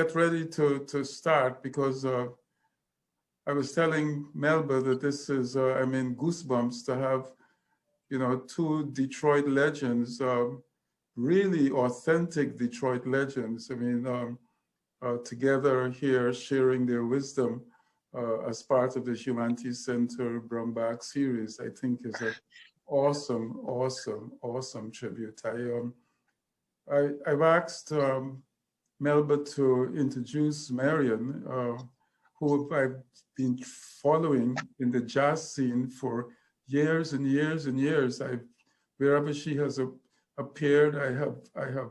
Get ready to start because I was telling Melba that this is, goosebumps to have, two Detroit legends, really authentic Detroit legends. Together here sharing their wisdom as part of the Humanities Center Brumbach series, I think is an awesome, awesome, awesome tribute. I've asked Melba to introduce Marion, who I've been following in the jazz scene for years and years and years. Wherever she has appeared, I have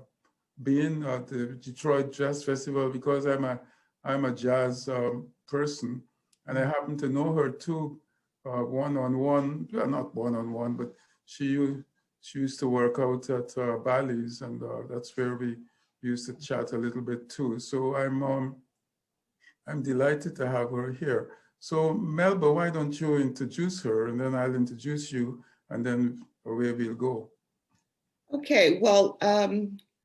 been at the Detroit Jazz Festival because I'm a jazz person, and I happen to know her too, one-on-one. Well, not one-on-one, but she used to work out at Bally's, and that's where we used to chat a little bit too. So I'm delighted to have her here. So Melba, why don't you introduce her, and then I'll introduce you, and then away we'll go. Okay, well,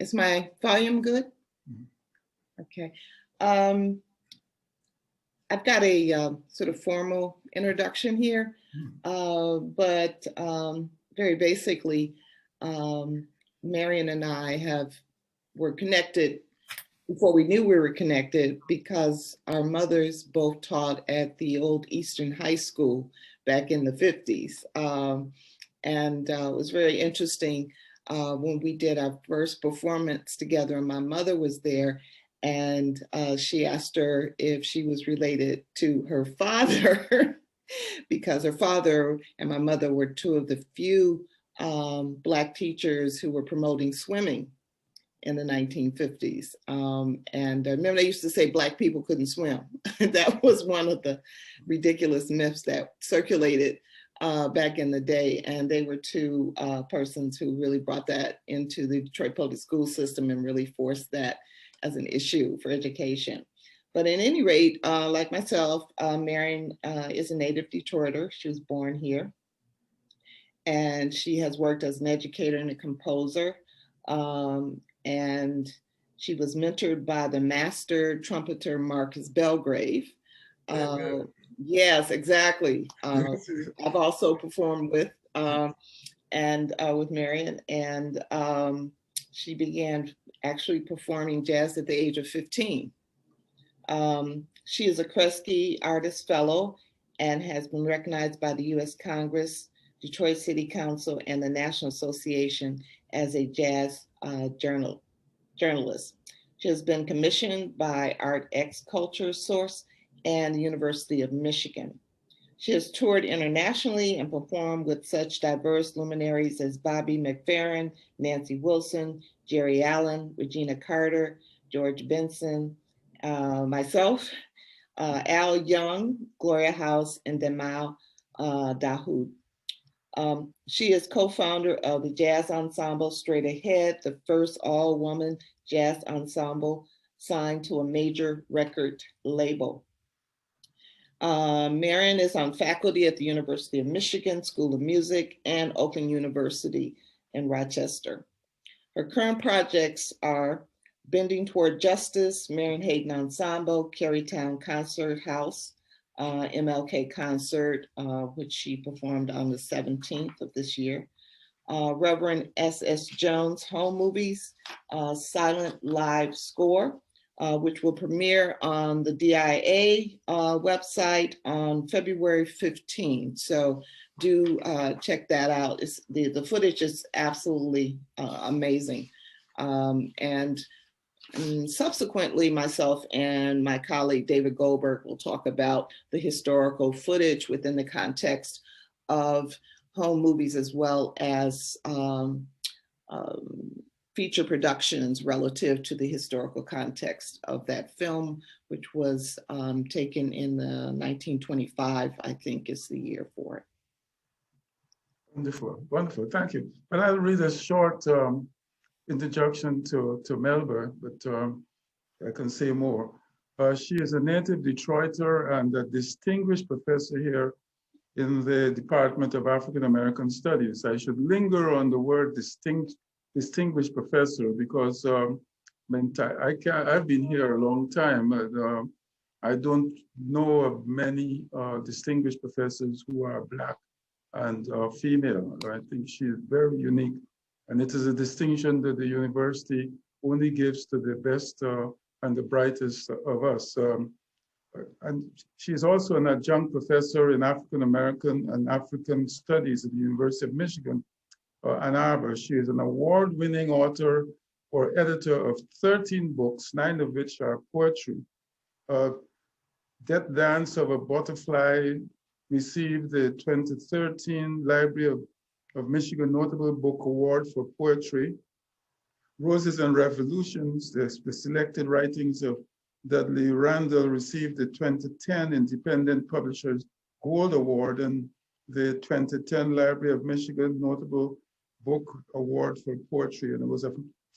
is my volume good? Mm-hmm. Okay. I've got a sort of formal introduction here, but very basically, Marion and I were connected before we knew we were connected because our mothers both taught at the old Eastern High School back in the 50s. And it was very interesting when we did our first performance together, and my mother was there, and she asked her if she was related to her father because her father and my mother were two of the few Black teachers who were promoting swimming in the 1950s. And I remember they used to say Black people couldn't swim. That was one of the ridiculous myths that circulated back in the day. And they were two persons who really brought that into the Detroit public school system and really forced that as an issue for education. But at any rate, like myself, Marion is a native Detroiter. She was born here. And she has worked as an educator and a composer. And she was mentored by the master trumpeter Marcus Belgrave. Yes, exactly. I've also performed with Marion, and she began actually performing jazz at the age of 15. She is a Kresge Artist Fellow and has been recognized by the U.S. Congress, Detroit City Council, and the National Association as a jazz journalist. She has been commissioned by Art X Culture Source and the University of Michigan. She has toured internationally and performed with such diverse luminaries as Bobby McFerrin, Nancy Wilson, Jerry Allen, Regina Carter, George Benson, myself, Al Young, Gloria House, and Demal Dahoud. She is co-founder of the jazz ensemble Straight Ahead, the first all-woman jazz ensemble signed to a major record label. Marion is on faculty at the University of Michigan School of Music and Oakland University in Rochester. Her current projects are Bending Toward Justice, Marion Hayden Ensemble, Carytown Concert House, MLK Concert, which she performed on the 17th of this year. Reverend S.S. Jones Home Movies, Silent Live Score, which will premiere on the DIA website on February 15th. So do check that out. The footage is absolutely amazing. And subsequently, myself and my colleague David Goldberg will talk about the historical footage within the context of home movies, as well as feature productions relative to the historical context of that film, which was taken in the 1925, I think is the year for it. Wonderful, wonderful, thank you. Well, I'll read a short introduction to Melba, but I can say more. She is a native Detroiter and a distinguished professor here in the Department of African American Studies. I should linger on the word distinguished professor because I've been here a long time. I don't know of many distinguished professors who are Black and female. I think she is very unique. And it is a distinction that the university only gives to the best and the brightest of us. And she is also an adjunct professor in African American and African Studies at the University of Michigan, Ann Arbor. She is an award-winning author or editor of 13 books, 9 of which are poetry. Death Dance of a Butterfly received the 2013 Library of Michigan Notable Book Award for Poetry. Roses and Revolutions, the selected writings of Dudley Randall, received the 2010 Independent Publishers Gold Award and the 2010 Library of Michigan Notable Book Award for Poetry, and it was a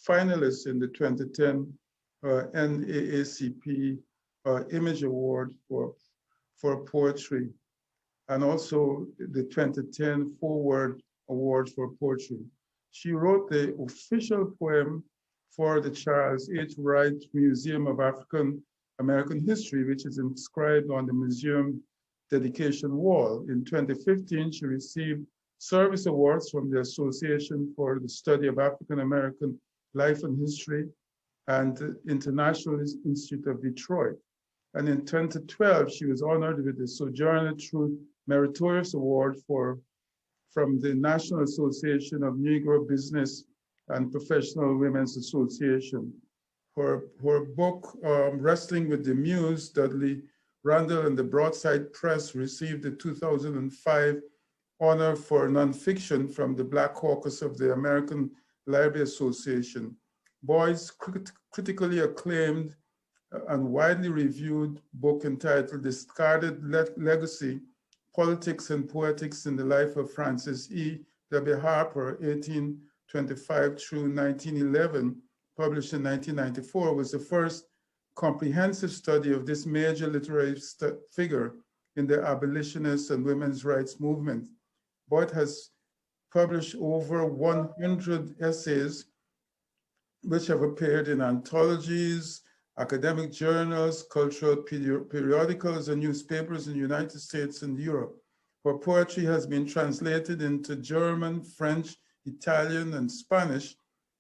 finalist in the 2010 NAACP Image Award for Poetry, and also the 2010 Forward Award for Poetry. She wrote the official poem for the Charles H. Wright Museum of African American History, which is inscribed on the museum dedication wall. In 2015, she received service awards from the Association for the Study of African American Life and History and the International Institute of Detroit. And in 2012, she was honored with the Sojourner Truth Meritorious Award from the National Association of Negro Business and Professional Women's Association. Her book, Wrestling with the Muse, Dudley Randall and the Broadside Press received the 2005 honor for nonfiction from the Black Caucus of the American Library Association. Boyd's critically acclaimed and widely reviewed book entitled Discarded Legacy, Politics and Poetics in the Life of Francis E. W. Harper, 1825 through 1911, published in 1994, was the first comprehensive study of this major literary figure in the abolitionist and women's rights movement. Boyd has published over 100 essays which have appeared in anthologies, academic journals, cultural periodicals, and newspapers in the United States and Europe. Her poetry has been translated into German, French, Italian, and Spanish,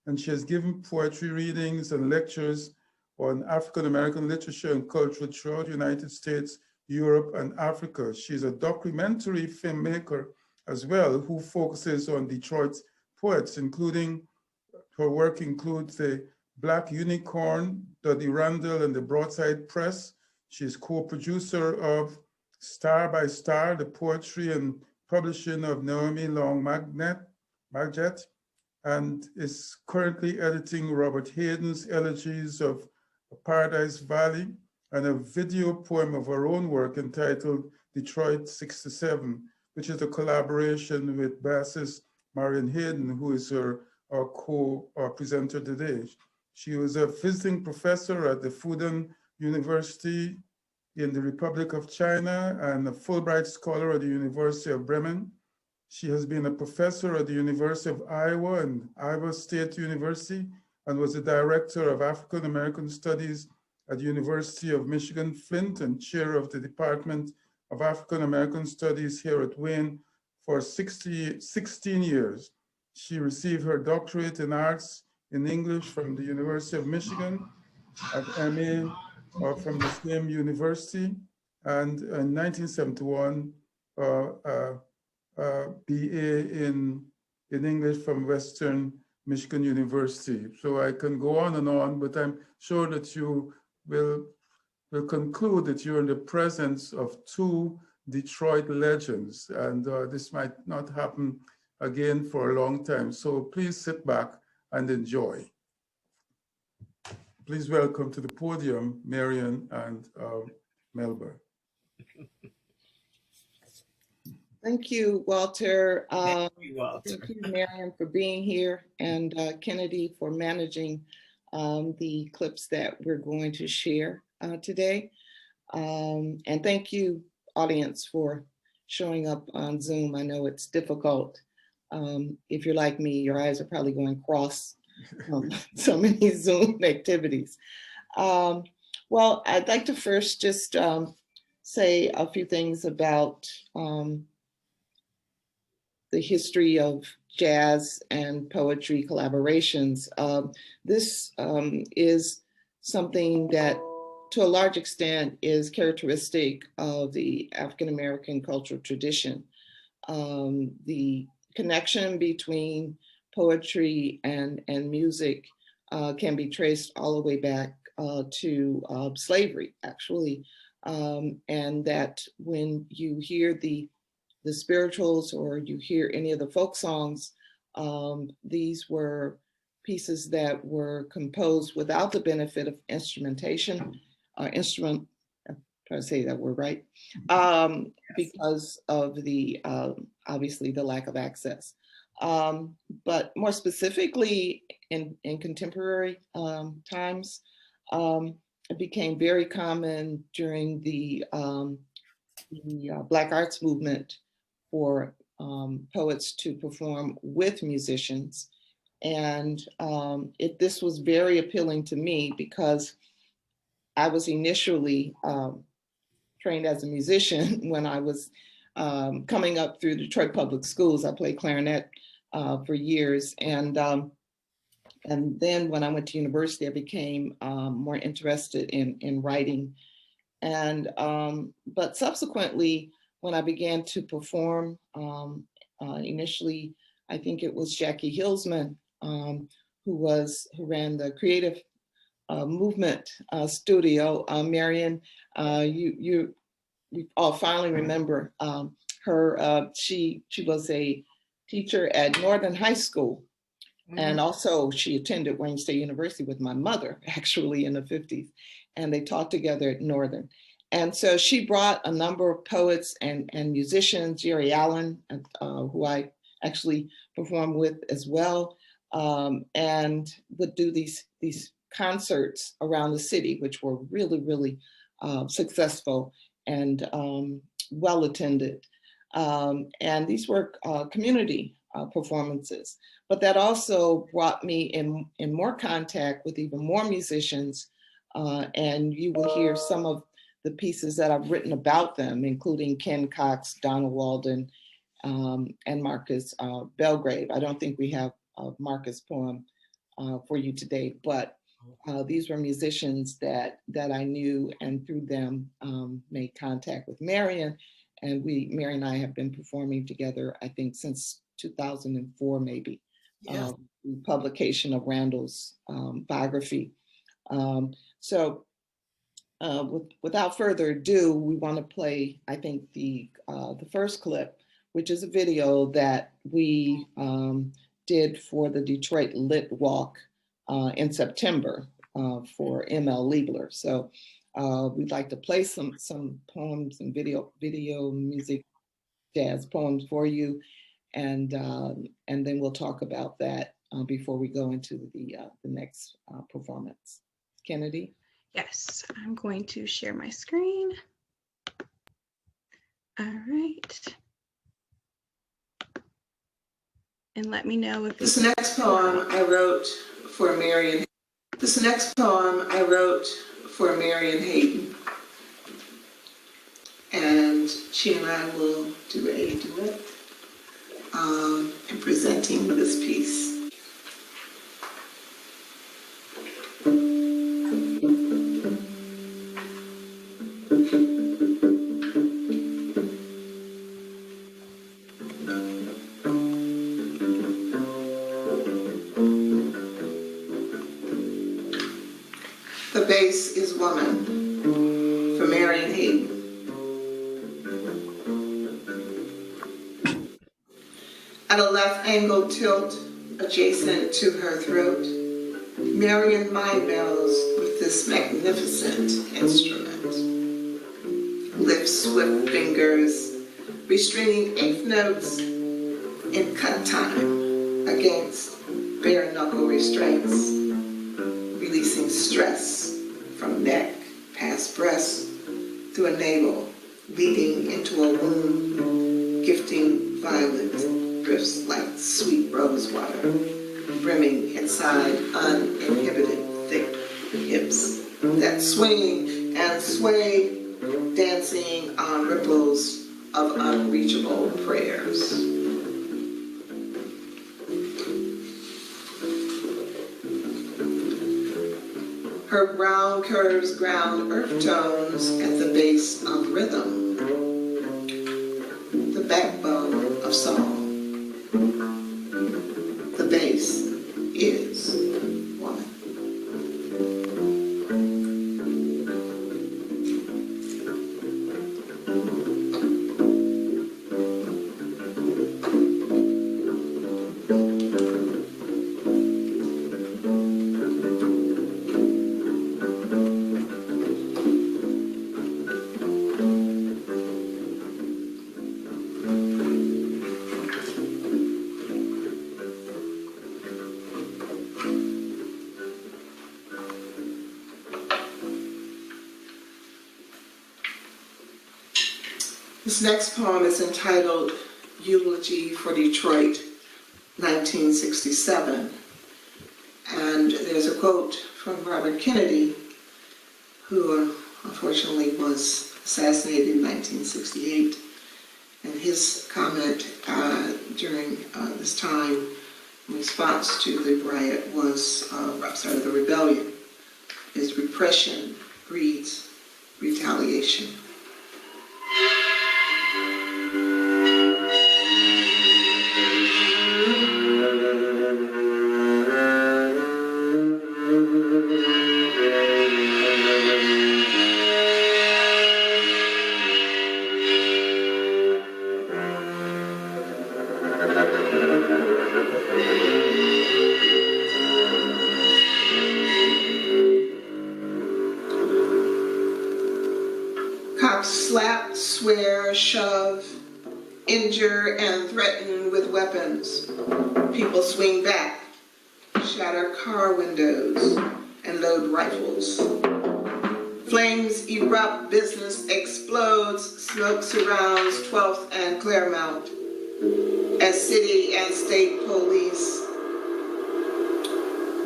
and she has given poetry readings and lectures on African-American literature and culture throughout the United States, Europe, and Africa. She's a documentary filmmaker as well, who focuses on Detroit's poets, including her work includes the Black Unicorn, Dudley Randall, and the Broadside Press. She's co-producer of Star by Star, the poetry and publishing of Naomi Long Magnet, and is currently editing Robert Hayden's Elegies of Paradise Valley and a video poem of her own work entitled Detroit 67, which is a collaboration with bassist Marion Hayden, who is her co-presenter today. She was a visiting professor at the Fudan University in the Republic of China and a Fulbright scholar at the University of Bremen. She has been a professor at the University of Iowa and Iowa State University and was the director of African American Studies at the University of Michigan Flint and chair of the Department of African American Studies here at Wayne for 16 years. She received her doctorate in arts in English from the University of Michigan, at MA from the same university, and in 1971, BA in English from Western Michigan University. So I can go on, but I'm sure that you will conclude that you're in the presence of two Detroit legends, and this might not happen again for a long time. So please sit back and enjoy. Please welcome to the podium, Marion and Melba. Thank you, Walter. Thank you, Marion, for being here, and Kennedy for managing the clips that we're going to share today. And thank you, audience, for showing up on Zoom. I know it's difficult. If you're like me, your eyes are probably going cross so many Zoom activities. Well, I'd like to first just say a few things about the history of jazz and poetry collaborations. This is something that, to a large extent, is characteristic of the African American cultural tradition. The connection between poetry and music can be traced all the way back to slavery, actually. And that when you hear the spirituals or you hear any of the folk songs, these were pieces that were composed without the benefit of instrumentation, I'm trying to say that word right, because of the, obviously the lack of access. But more specifically in contemporary times, it became very common during the Black Arts movement for poets to perform with musicians. And this was very appealing to me because I was initially trained as a musician when I was coming up through Detroit Public Schools. I played clarinet for years. And then when I went to university, I became more interested in writing. And but subsequently, when I began to perform, initially, I think it was Jackie Hillsman who ran the creative movement studio. Marion, you all finally remember her. She was a teacher at Northern High School. Mm-hmm. And also she attended Wayne State University with my mother, actually, in the 50s. And they taught together at Northern. And so she brought a number of poets and musicians, Jerry Allen, who I actually performed with as well, and would do these concerts around the city, which were really, really successful and well attended. And these were community performances. But that also brought me in more contact with even more musicians. And you will hear some of the pieces that I've written about them, including Ken Cox, Donald Walden, and Marcus Belgrave. I don't think we have a Marcus poem for you today, but these were musicians that I knew, and through them made contact with Marion. And Marion and I have been performing together, I think, since 2004, maybe. Yes. Publication of Randall's biography. So without further ado, we want to play, I think, the first clip, which is a video that we did for the Detroit Lit Walk in September for ML Liebler. So we'd like to play some poems and video music, jazz poems for you, and then we'll talk about that before we go into the next performance. Kennedy? Yes, I'm going to share my screen. All right. And let me know if this next poem I wrote for Marion. This next poem I wrote for Marion Hayden. And she and I will do a duet in presenting this piece. The bass is Woman for Marion Hayden. At a left angle tilt adjacent to her throat, Marion mind melds with this magnificent instrument. Lifts swift fingers, restringing eighth notes in cut time against bare knuckle restraints, releasing stress from neck past breast through a navel, leading into a womb, gifting violet drifts like sweet rose water, brimming inside uninhibited thick hips that swing and sway, dancing on ripples of unreachable prayers. Her brown curves ground earth tones at the base of rhythm, the backbone of song. The bass is woman. This next poem is entitled Eulogy for Detroit, 1967. And there's a quote from Robert Kennedy, who unfortunately was assassinated in 1968. And his comment during this time in response to the riot was, the rebellion, is repression breeds retaliation. Cops slap, swear, shove, injure, and threaten with weapons. People swing back, shatter car windows, and load rifles. Flames erupt, business explodes, smoke surrounds 12th and Claremont. As city and state police,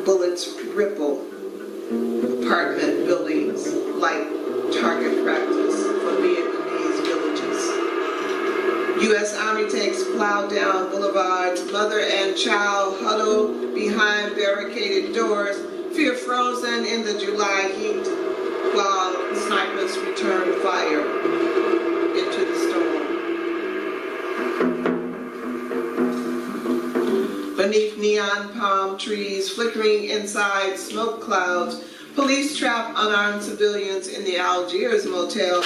bullets ripple apartment buildings like target practice for Vietnamese villages. U.S. Army tanks plow down boulevards, mother and child huddle behind barricaded doors, fear frozen in the July heat, while snipers return fire into the storm. Beneath neon palm trees, flickering inside smoke clouds, police trap unarmed civilians in the Algiers motel,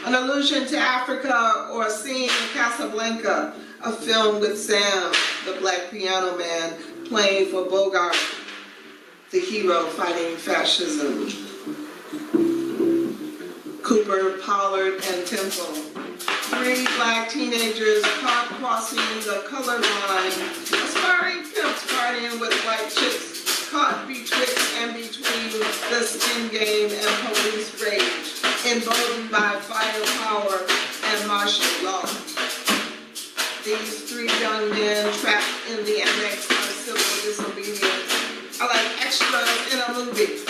an allusion to Africa or a scene in Casablanca, a film with Sam, the black piano man, playing for Bogart, the hero fighting fascism. Cooper, Pollard, and Temple, 3 black teenagers caught crossing the color line, aspiring pimps partying with white chicks, caught betwixt and between the skin game and police rage, emboldened by firepower and martial law. These 3 young men trapped in the annex of civil disobedience are like extras in a movie,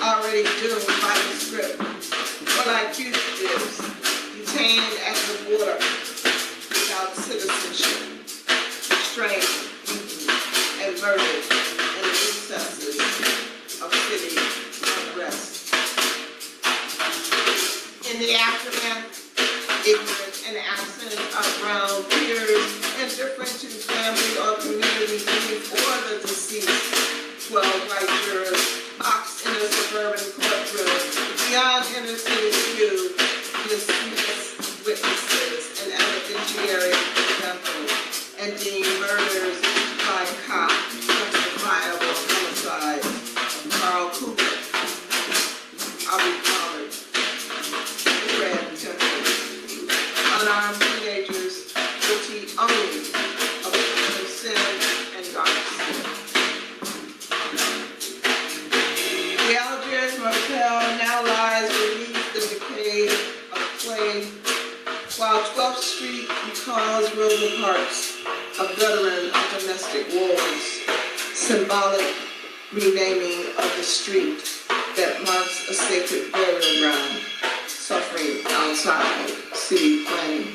already doomed by the script, or like fugitives detained at the border without citizenship, restrained, beaten, and murdered in the recesses of city unrest. In the aftermath, ignorant and absent of brown peers, indifferent to family or community grief or the deceased, 12 white jurors boxed in a suburban courtroom, beyond innocent view, dismissed witnesses and evidentiary examples, and deemed murders by cop justifiable homicide. Carl Cooper, Aubrey Pollard, Fred Temple, unarmed teenagers guilty only of sin and darkness. The Algiers Motel now lies beneath the decay of clay, while 12th Street recalls Rosa Parks, a veteran of domestic wars, symbolic renaming of the street that marks a sacred burial ground, suffering outside city planning.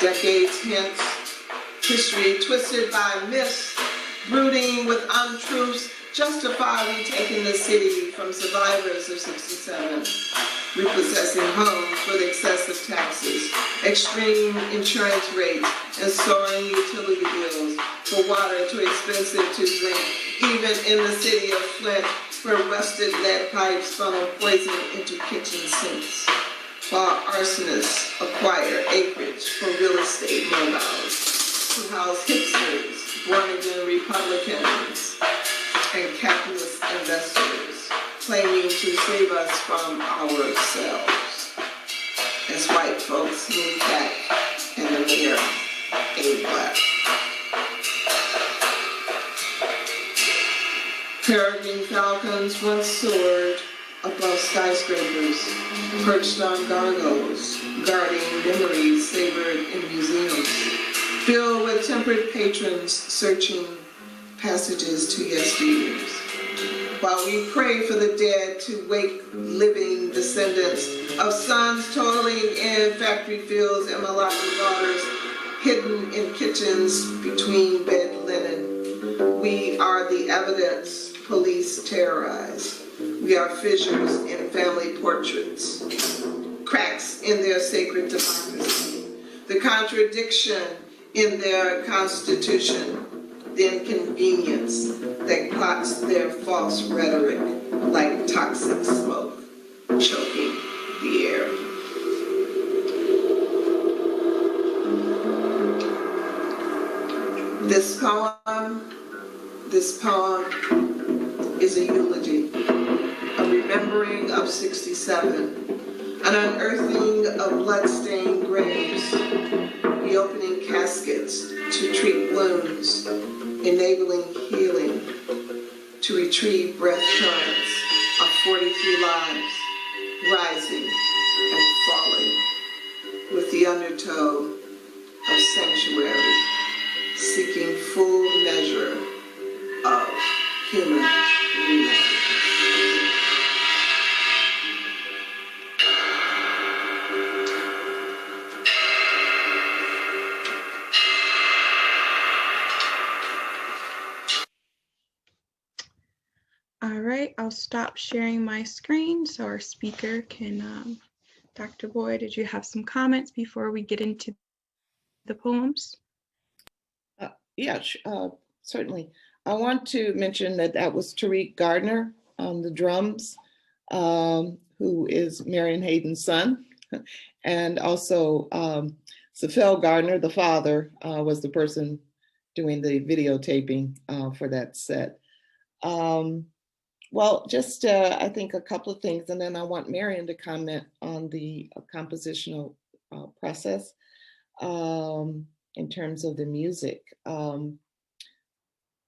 Decades hence, history twisted by myths, brooding with untruths, justify retaking the city from survivors of '67, repossessing homes with excessive taxes, extreme insurance rates, and soaring utility bills, for water too expensive to drink, even in the city of Flint, where rusted lead pipes funnel poison into kitchen sinks, while arsonists acquire acreage for real estate moguls to house hipsters, born-again Republicans, and capitalist investors claiming to save us from ourselves as white folks move back and the mayor ain't black. Peregrine falcons once soared above skyscrapers, perched on gargoyles, guarding memories savored in museums, filled with temperate patrons searching passages to yesteryears. While we pray for the dead to wake living descendants of sons toiling in factory fields and mulatto daughters hidden in kitchens between bed linen, we are the evidence police terrorize. We are fissures in family portraits, cracks in their sacred democracy, the contradiction in their constitution, the inconvenience that clots their false rhetoric like toxic smoke choking the air. This poem is a eulogy, a remembering of '67, an unearthing of blood-stained graves, reopening caskets to treat wounds, enabling healing, to retrieve breath currents of 43 lives, rising and falling with the undertow of sanctuary, seeking full measure of human remains. All right, I'll stop sharing my screen so our speaker can, Dr. Boyd, did you have some comments before we get into the poems? Certainly. I want to mention that that was Tariq Gardner on the drums, who is Marion Hayden's son. And also Safel Gardner, the father, was the person doing the videotaping for that set. Well, just I think a couple of things, and then I want Marion to comment on the compositional process in terms of the music.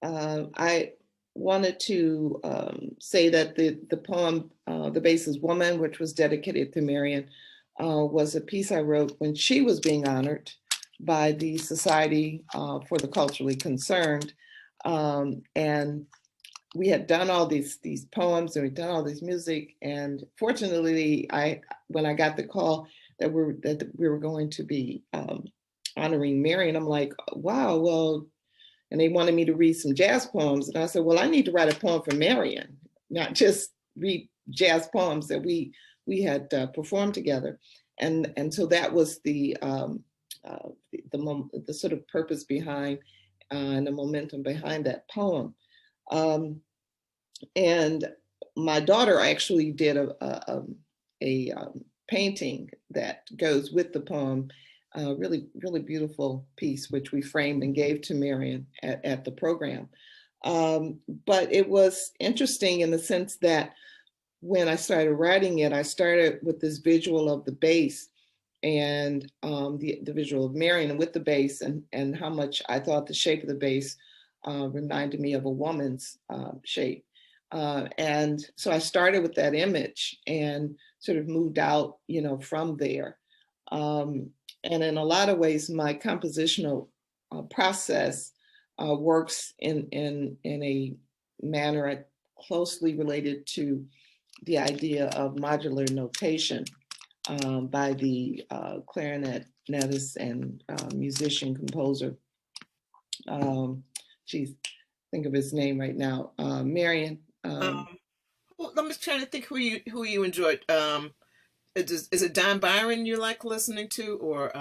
I wanted to say that the poem, The Bass is Woman, which was dedicated to Marion, was a piece I wrote when she was being honored by the Society for the Culturally Concerned. And we had done all these poems and we'd done all this music. And fortunately, when I got the call that we were going to be honoring Marion, I'm like, wow, well, and they wanted me to read some jazz poems. And I said, well, I need to write a poem for Marion, not just read jazz poems that we had performed together. And so that was the sort of purpose behind and the momentum behind that poem. And my daughter actually did a painting that goes with the poem, really, really beautiful piece, which we framed and gave to Marion at the program. But it was interesting in the sense that when I started writing it, I started with this visual of the bass and the visual of Marion and with the bass and how much I thought the shape of the bass reminded me of a woman's shape. And so I started with that image and sort of moved out, from there. And in a lot of ways, my compositional process works in a manner closely related to the idea of modular notation by the clarinetist and musician composer. Geez, think of his name right now. Marion. Well, I'm just trying to think who you enjoyed. Is it Don Byron you like listening to, or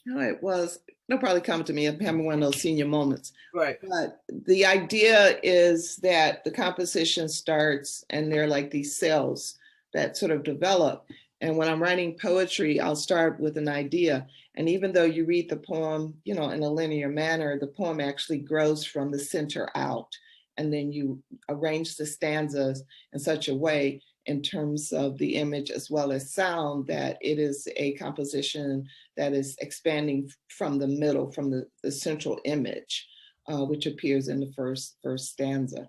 No, it was. It'll probably come to me. I'm having one of those senior moments. right? But the idea is that the composition starts, and they're like these cells that sort of develop. And when I'm writing poetry, I'll start with an idea. And even though you read the poem, you know, in a linear manner, the poem actually grows from the center out. And then you arrange the stanzas in such a way in terms of the image as well as sound that it is a composition that is expanding from the middle, from the central image, which appears in the first stanza.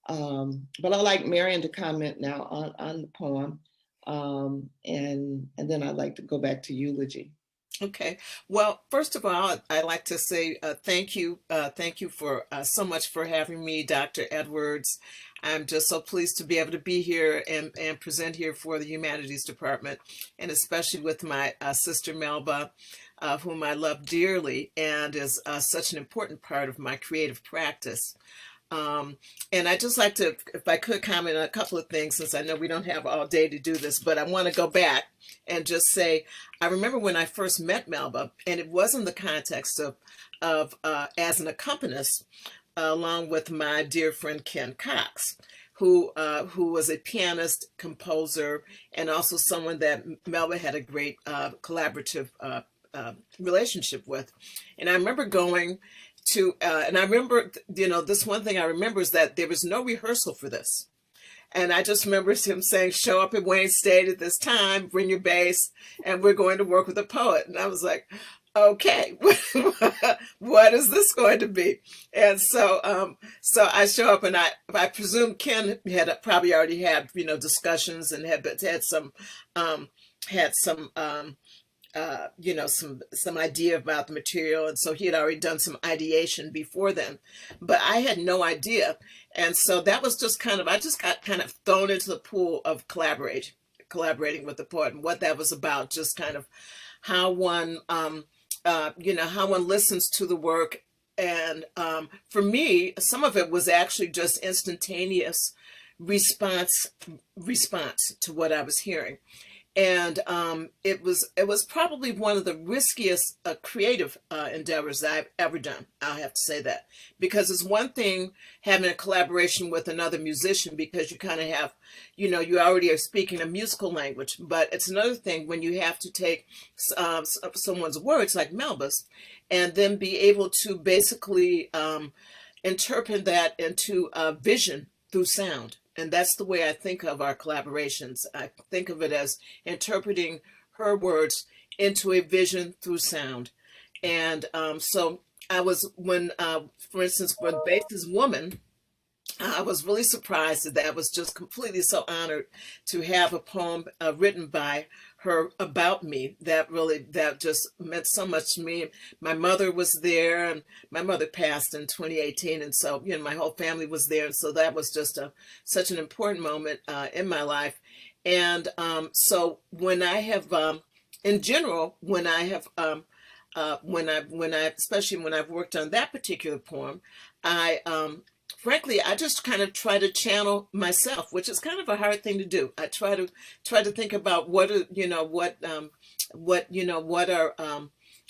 But I'd like Marion to comment now on the poem. And then I'd like to go back to Eulogy. Okay. Well, first of all, I'd like to say thank you. Thank you for so much for having me, Dr. Edwards. I'm just so pleased to be able to be here and present here for the Humanities Department, and especially with my sister Melba, whom I love dearly and is such an important part of my creative practice. And I'd just like to, if I could, comment on a couple of things, since I know we don't have all day to do this, but I want to go back and just say, I remember when I first met Melba, and it was in the context of as an accompanist, along with my dear friend Ken Cox, who was a pianist, composer, and also someone that Melba had a great collaborative relationship with. And I remember going to, and I remember, you know, this one thing I remember is that there was no rehearsal for this. And I just remember him saying, show up at Wayne State at this time, bring your bass, and we're going to work with a poet. And I was like, okay, what is this going to be? And so, so I show up, and I presume Ken had probably already had, you know, discussions and had some, you know, some idea about the material, and so he had already done some ideation before then, but I had no idea. And so that was just kind of, I just got kind of thrown into the pool of collaborating with the poet, and what that was about, just kind of how one you know, how one listens to the work. And for me, some of it was actually just instantaneous response to what I was hearing. And it was probably one of the riskiest creative endeavors that I've ever done. I'll have to say that, because it's one thing having a collaboration with another musician, because you kind of have, you know, you already are speaking a musical language. But it's another thing when you have to take someone's words, like Melba's, and then be able to basically interpret that into a vision through sound. And that's the way I think of our collaborations. I think of it as interpreting her words into a vision through sound. And so I was, when, for instance, for Bass's Woman, I was really surprised that I was just completely so honored to have a poem written by her about me that just meant so much to me. My mother was there, and my mother passed in 2018, and so, you know, my whole family was there, and so that was just such an important moment in my life. And so when I have, in general, when I have, especially when I've worked on that particular poem, frankly, I just kind of try to channel myself, which is kind of a hard thing to do. I try to think about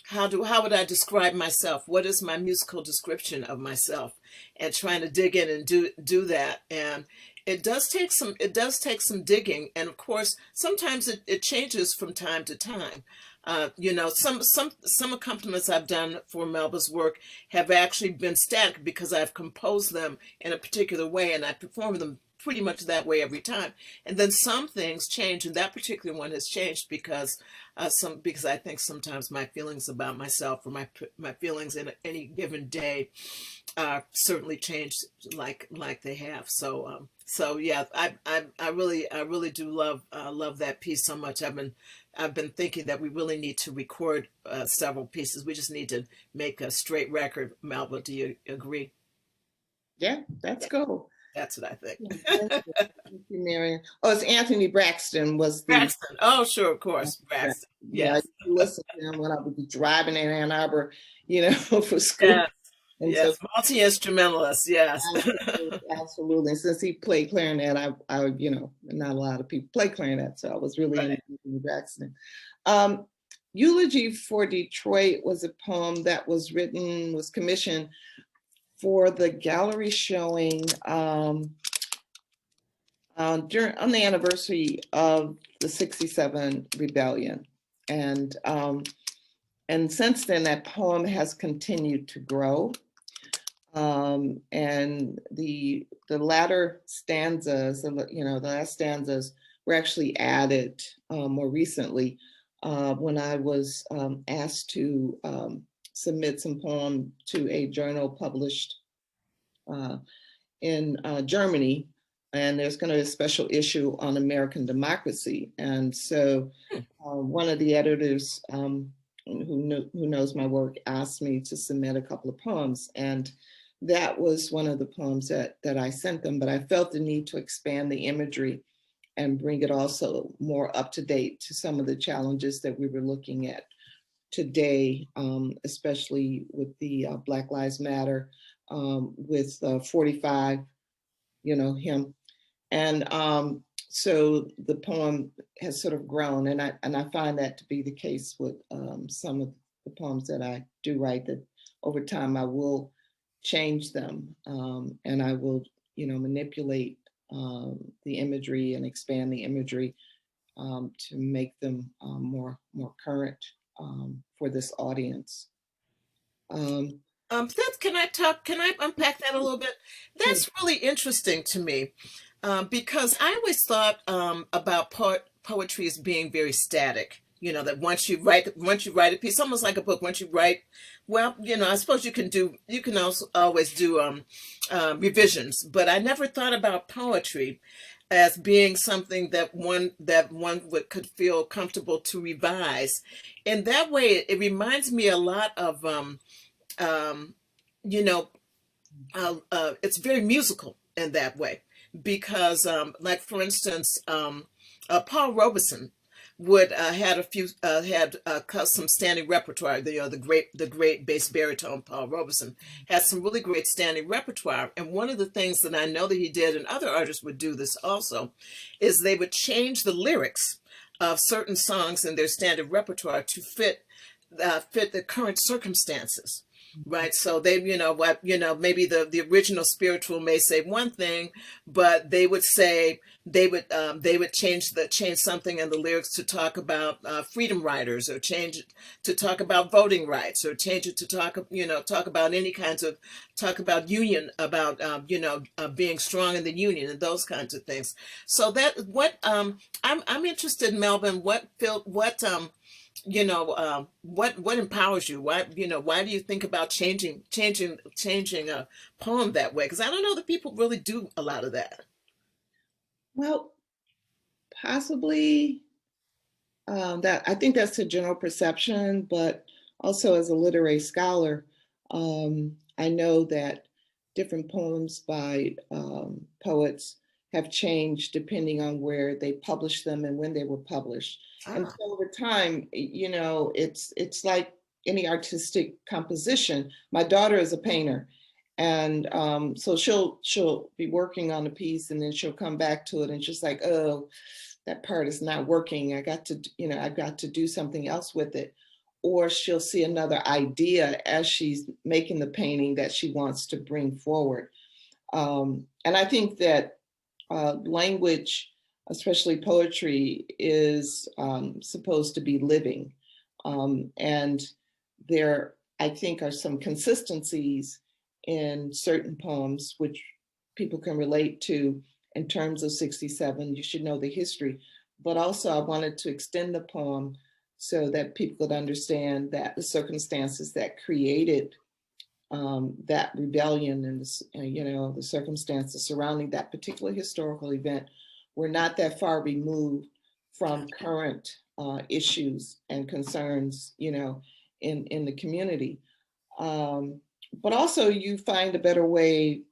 how would I describe myself? What is my musical description of myself? And trying to dig in and do that. And it does take some digging. And of course, sometimes it changes from time to time. You know, some accompaniments I've done for Melba's work have actually been static, because I've composed them in a particular way and I perform them pretty much that way every time. And then some things change, and that particular one has changed because because I think sometimes my feelings about myself or my feelings in any given day certainly changed like they have. So yeah, I really do love that piece so much. I've been thinking that we really need to record several pieces. We just need to make a straight record. Melba, do you agree? Yeah, that's cool. That's what I think. Yeah, thank you. Thank you, Marion. Oh, it's Anthony Braxton was the Braxton. Oh, sure, of course, Braxton. yeah, I Yes. used to listen to him when I would be driving in Ann Arbor, for school. Yes. And so Yes. Multi-instrumentalist. Yes. absolutely, absolutely. And since he played clarinet, not a lot of people play clarinet, so I was really Right. into Anthony Braxton. Eulogy for Detroit was a poem that was commissioned for the gallery showing on the anniversary of the '67 rebellion. And since then, that poem has continued to grow. And the latter stanzas, the last stanzas were actually added more recently when I was asked to submit some poem to a journal published in Germany, and there's going to be a special issue on American democracy. And so one of the editors who knows my work asked me to submit a couple of poems, and that was one of the poems that I sent them, but I felt the need to expand the imagery and bring it also more up to date to some of the challenges that we were looking at today, especially with the Black Lives Matter, with 45, him. And so the poem has sort of grown, and I find that to be the case with some of the poems that I do write, that over time I will change them, and I will, manipulate the imagery and expand the imagery to make them more current for this audience. Can I unpack that a little bit? That's really interesting to me, because I always thought about poetry as being very static. That once you write a piece, almost like a book. Once you write, well, I suppose you can also always do revisions. But I never thought about poetry as being something that one could feel comfortable to revise. In that way, it reminds me a lot of you know, it's very musical in that way because, like for instance, Paul Robeson would had some standing repertoire. The great bass baritone Paul Robeson had some really great standing repertoire. And one of the things that I know that he did, and other artists would do this also, is they would change the lyrics of certain songs in their standard repertoire to fit the current circumstances. Right. So they, maybe the original spiritual may say one thing, but they would change something in the lyrics to talk about freedom riders, or change it to talk about voting rights, or change it to talk about any kinds of talk about union, about being strong in the union and those kinds of things. So that I'm interested in, Melbourne. What empowers you? Why do you think about changing a poem that way? Because I don't know that people really do a lot of that. Well, possibly that I think that's a general perception, but also as a literary scholar, I know that different poems by poets have changed depending on where they published them and when they were published. And so over time, it's like any artistic composition. My daughter is a painter, and so she'll be working on a piece, and then she'll come back to it, and she's like, "Oh, that part is not working. I've got to do something else with it." Or she'll see another idea as she's making the painting that she wants to bring forward. And I think that language, especially poetry, is supposed to be living. And there, I think, are some consistencies in certain poems which people can relate to, in terms of 67. You should know the history. But also I wanted to extend the poem so that people could understand that the circumstances that created that rebellion and the circumstances surrounding that particular historical event were not that far removed from current issues and concerns, in the community. But also you find a better way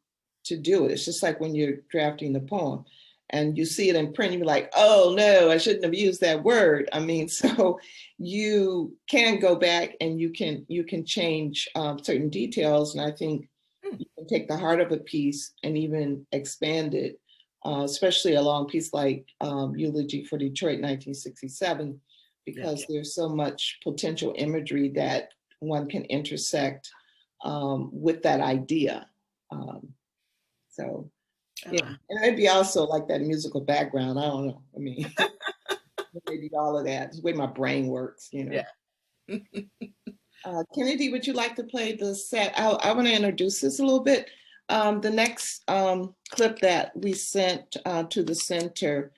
to do it. It's just like when you're drafting the poem and you see it in print, you're like, oh no, I shouldn't have used that word. I mean, so you can go back and you can change certain details. And I think you can take the heart of a piece and even expand it, especially a long piece like Eulogy for Detroit, 1967, because there's so much potential imagery that one can intersect with that idea. So, yeah, and maybe also like that musical background. I don't know. I mean, maybe all of that. It's the way my brain works, Yeah. Kennedy, would you like to play the set? I want to introduce this a little bit. The next clip that we sent to the center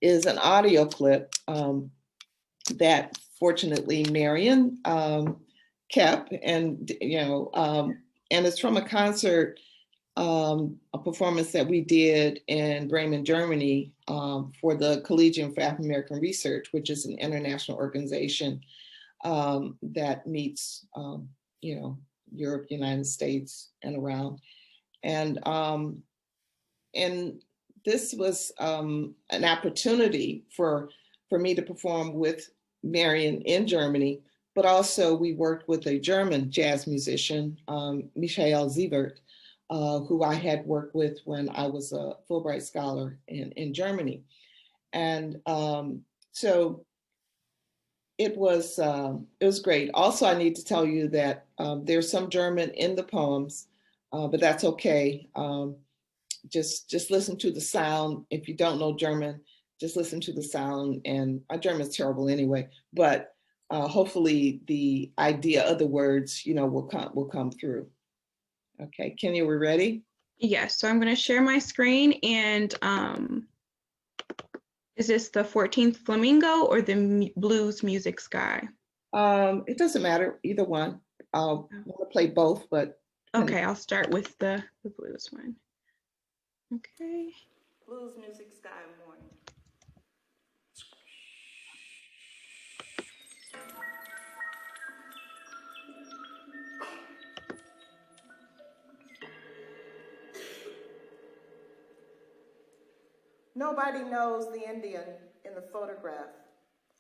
is an audio clip that fortunately Marion kept, and and it's from a concert, a performance that we did in Bremen, Germany, for the Collegium for African American Research, which is an international organization that meets, Europe, United States, and around. And this was an opportunity for me to perform with Marion in Germany, but also we worked with a German jazz musician, Michael Sievert, who I had worked with when I was a Fulbright scholar in Germany. And so it was great. Also, I need to tell you that there's some German in the poems, but that's okay. Just listen to the sound. If you don't know German, just listen to the sound. And my German is terrible anyway, but hopefully the idea of the words, will come through. Okay, Kenya, we're ready? Yes, so I'm going to share my screen, and is this the 14th Flamingo or the Blues Music Sky? It doesn't matter, either one. I'll want to play both, but. Okay, I'll start with the blues one. Okay. Blues Music Sky Morning. Nobody knows the Indian in the photograph,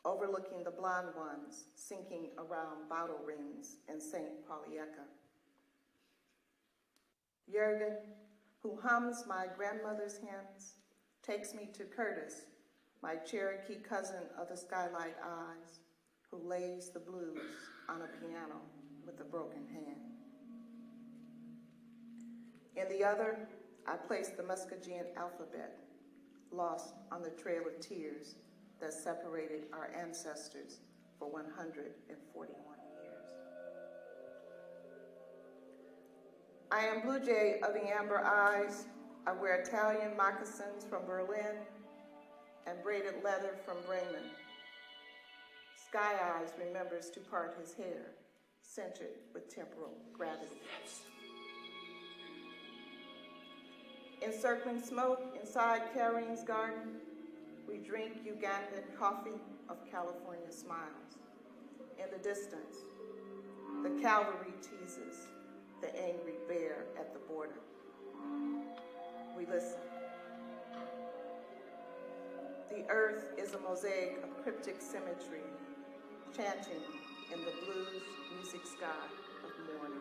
overlooking the blonde ones sinking around bottle rings in St. Paulieka. Jürgen, who hums my grandmother's hymns, takes me to Curtis, my Cherokee cousin of the skylight eyes, who lays the blues on a piano with a broken hand. In the other, I place the Muskogean alphabet, lost on the trail of tears that separated our ancestors for 141 years. I am Blue Jay of the Amber Eyes. I wear Italian moccasins from Berlin and braided leather from Bremen. Sky Eyes remembers to part his hair, centered with temporal gravity. Encircling smoke inside Karen's garden, we drink Ugandan coffee of California smiles. In the distance, the cavalry teases the angry bear at the border. We listen. The earth is a mosaic of cryptic symmetry, chanting in the blues music sky of morning.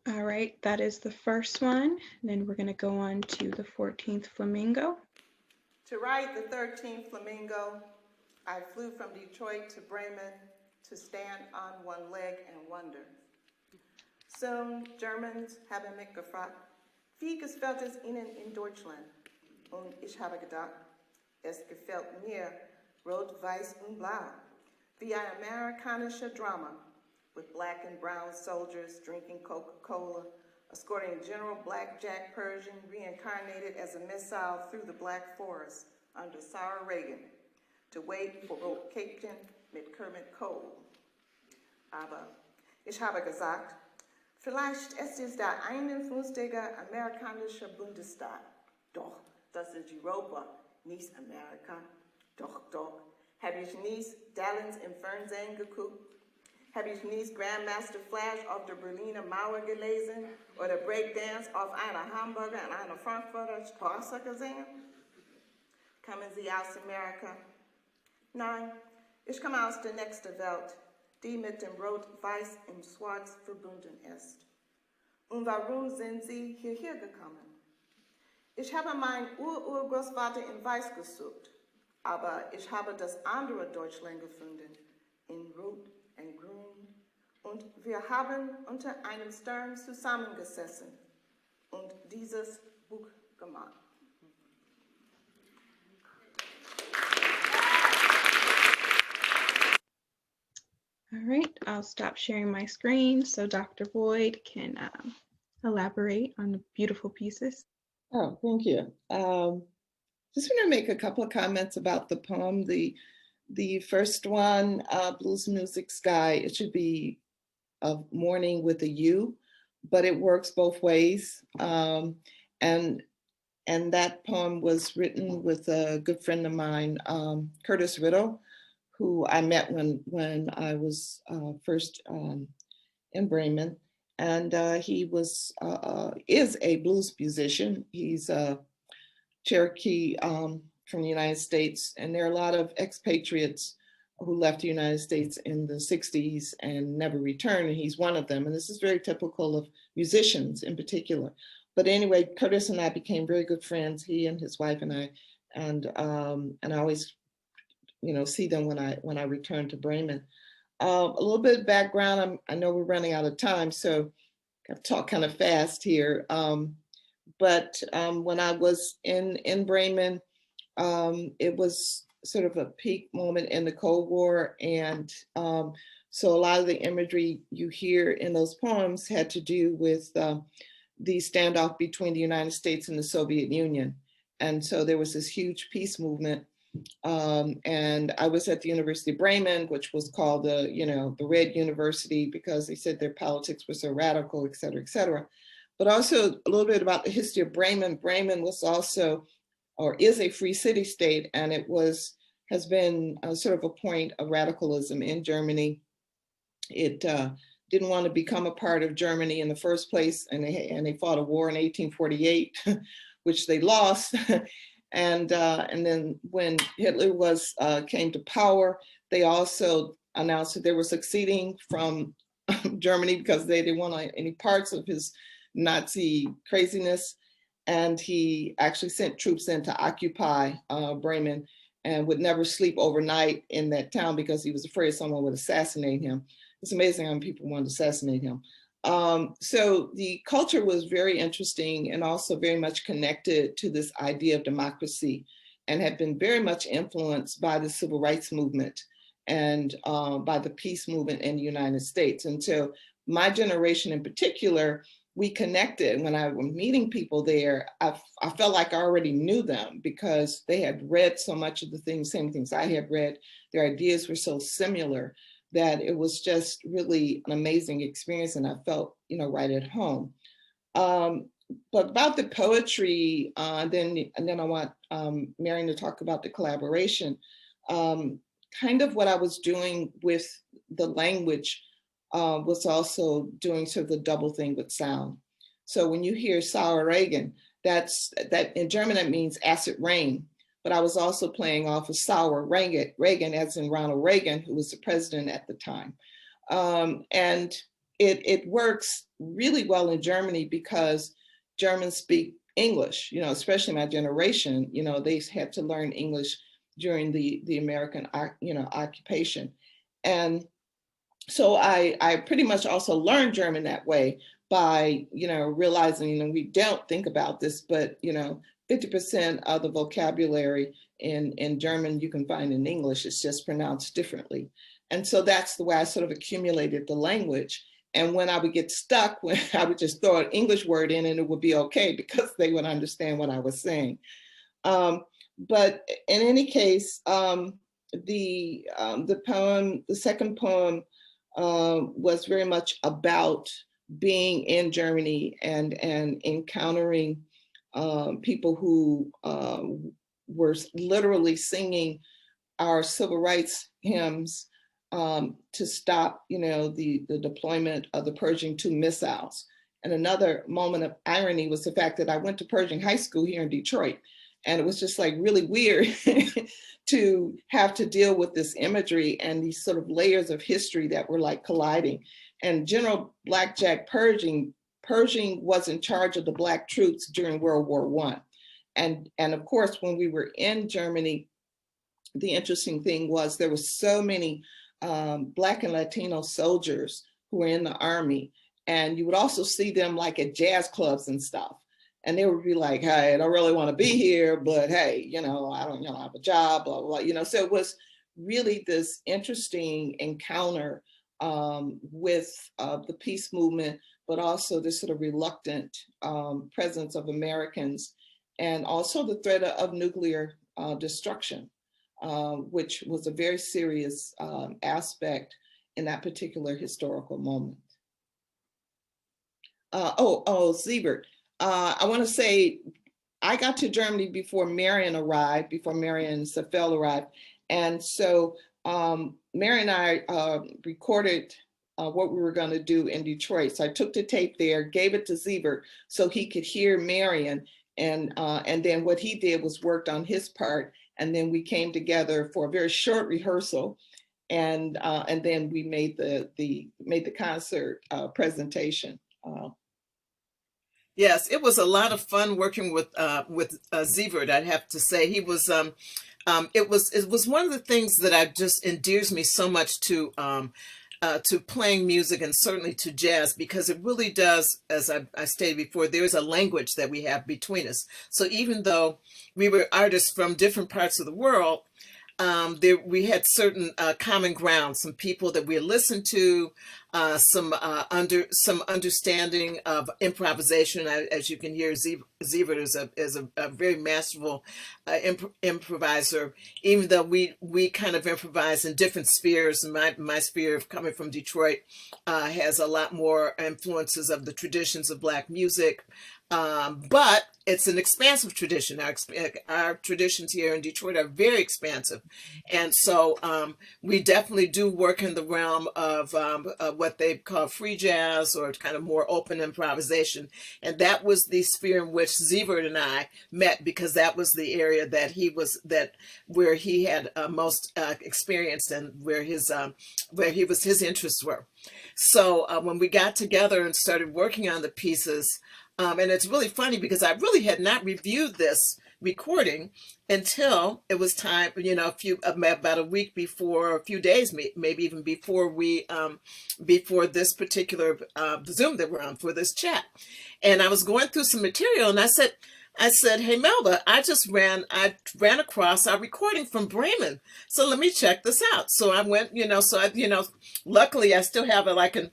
All right, that is the first one. And then we're going to go on to the 14th Flamingo. To ride the 13th Flamingo, I flew from Detroit to Bremen to stand on one leg and wonder. Soon Germans haben mich gefragt, wie gefällt es Ihnen in Deutschland? Und ich habe gedacht, es gefällt mir rot, weiß und blau, wie ein amerikanischer Drama, with black and brown soldiers drinking Coca-Cola, escorting General Blackjack Pershing reincarnated as a missile through the Black Forest under Sarah Reagan to wait for Captain mit Kermit Cole. Aber ich habe gesagt, vielleicht ist es der 51. amerikanische Bundesstaat. Doch, das ist Europa, nicht Amerika. Doch, habe ich nie Dallas im Fernsehen geguckt? Habe ich nie Grandmaster Flash auf der Berliner Mauer gelesen oder Breakdance auf einer Hamburger und einer Frankfurter Straße gesehen? Kommen Sie aus Amerika? Nein, ich komme aus der nächsten Welt, die mit dem Rot-Weiß im Schwarz verbunden ist. Und warum sind Sie hierher gekommen? Ich habe meinen Urgroßvater in Weiß gesucht, aber ich habe das andere Deutschland gefunden, in Rot und Grün. Und wir haben unter einem Stern zusammengesessen und dieses Buch gemacht. All right, I'll stop sharing my screen so Dr. Boyd can elaborate on the beautiful pieces. Oh, thank you. Just want to make a couple of comments about the poem. The first one, Blues Music Sky, it should be of morning with a U, but it works both ways. And that poem was written with a good friend of mine, Curtis Riddle, who I met when I was first in Bremen. And he is a blues musician. He's a Cherokee from the United States. And there are a lot of expatriates who left the United States in the 60s and never returned, and he's one of them. And this is very typical of musicians in particular. But anyway, Curtis and I became very good friends, he and his wife and I, and I always, see them when I return to Bremen. A little bit of background, I know we're running out of time, so I've talked kind of fast here. But when I was in Bremen, It was sort of a peak moment in the Cold War. And so a lot of the imagery you hear in those poems had to do with the standoff between the United States and the Soviet Union. And so there was this huge peace movement. And I was at the University of Bremen, which was called the Red University because they said their politics was so radical, et cetera, et cetera. But also a little bit about the history of Bremen. Bremen was also, or is, a free city state, and it has been sort of a point of radicalism in Germany. It didn't want to become a part of Germany in the first place, and they fought a war in 1848, which they lost. And then when Hitler came to power, they also announced that they were succeeding from Germany because they didn't want any parts of his Nazi craziness. And he actually sent troops in to occupy Bremen and would never sleep overnight in that town because he was afraid someone would assassinate him. It's amazing how many people wanted to assassinate him. So the culture was very interesting and also very much connected to this idea of democracy, and had been very much influenced by the civil rights movement and by the peace movement in the United States. And so my generation in particular, we connected. When I was meeting people there, I felt like I already knew them because they had read so much of the same things I had read. Their ideas were so similar that it was just really an amazing experience, and I felt, right at home. But about the poetry, then I want Marion to talk about the collaboration. Kind of what I was doing with the language was also doing sort of the double thing with sound. So when you hear Sauer Regen, that in German that means acid rain. But I was also playing off of Sauer Reagan, as in Ronald Reagan, who was the president at the time. And it works really well in Germany because Germans speak English, especially my generation, they had to learn English during the American, occupation. And so I pretty much also learned German that way by, realizing, we don't think about this, but, 50% of the vocabulary in German you can find in English. It's just pronounced differently. And so that's the way I sort of accumulated the language. And when I would get stuck, when I would just throw an English word in and it would be okay because they would understand what I was saying. But in any case, the second poem was very much about being in Germany and encountering people who were literally singing our civil rights hymns to stop, the deployment of the Pershing 2 missiles. And another moment of irony was the fact that I went to Pershing High School here in Detroit, and it was just like really weird to have to deal with this imagery and these sort of layers of history that were like colliding. And General Blackjack Pershing was in charge of the Black troops during World War I. And of course, when we were in Germany, the interesting thing was there were so many Black and Latino soldiers who were in the army. And you would also see them like at jazz clubs and stuff. And they would be like, hey, I don't really want to be here, but hey, I don't, have a job, blah, blah, blah. So it was really this interesting encounter with the peace movement, but also this sort of reluctant presence of Americans, and also the threat of nuclear destruction, which was a very serious aspect in that particular historical moment. Siebert. I want to say I got to Germany before Marion arrived, before Marion and Safel arrived. And so Marion and I recorded what we were going to do in Detroit. So I took the tape there, gave it to Siebert so he could hear Marion. And then what he did was worked on his part. And then we came together for a very short rehearsal. And then we made the concert presentation. Yes, it was a lot of fun working with Sievert. I'd have to say he was. It was one of the things that just endears me so much to to playing music, and certainly to jazz, because it really does, as I stated before, there's a language that we have between us. So even though we were artists from different parts of the world, we had certain common ground, some people that we listened to, some understanding of improvisation. As you can hear, Zevert is a very masterful improviser. Even though we kind of improvise in different spheres, my sphere of coming from Detroit has a lot more influences of the traditions of Black music. But it's an expansive tradition. Our traditions here in Detroit are very expansive. And so we definitely do work in the realm of what they call free jazz, or kind of more open improvisation. And that was the sphere in which Zevert and I met, because that was the area where he had most experience, and where his interests were. So when we got together and started working on the pieces, and it's really funny because I really had not reviewed this recording until it was time, about a week before, a few days, maybe even before before this particular Zoom that we're on for this chat. And I was going through some material, and I said, hey, Melba, I ran across our recording from Bremen. So let me check this out. So I went, luckily I still have an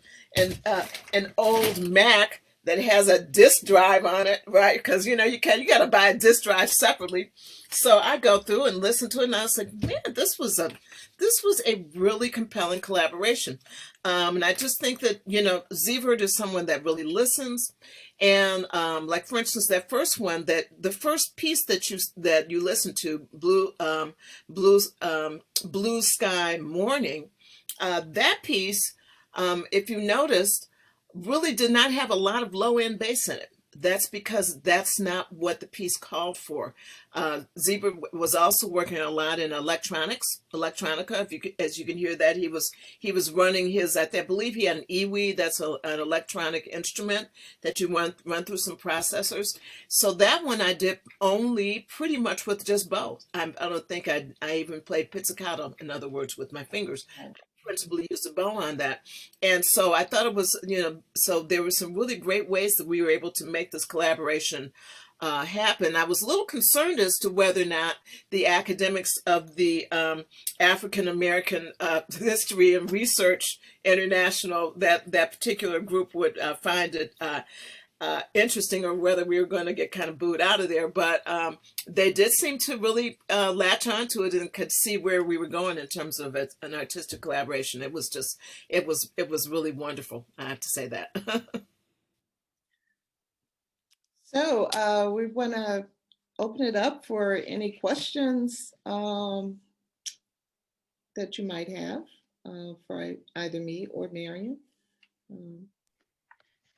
old Mac that has a disk drive on it, right? Because you got to buy a disk drive separately. So I go through and listen to it, and I was like, man, this was a really compelling collaboration. And I just think that Zevert is someone that really listens. And like, for instance, that first one, the first piece that you listen to, Blue Sky Morning, that piece, if you noticed, really did not have a lot of low-end bass in it. That's because that's not what the piece called for. Zebra was also working a lot in electronica. As you can hear that, he was running his, I believe he had an EWI, that's an electronic instrument that you run through some processors. So that one I did only pretty much with just bow. I don't think I even played pizzicato, in other words, with my fingers. Principally used a bow on that. And so I thought it was, so there were some really great ways that we were able to make this collaboration happen. I was a little concerned as to whether or not the academics of the African American History and Research International, that particular group, would find it interesting, or whether we were going to get kind of booed out of there. But they did seem to really latch onto it and could see where we were going in terms of an artistic collaboration. It was really wonderful. I have to say that. So we want to open it up for any questions that you might have for either me or Marion.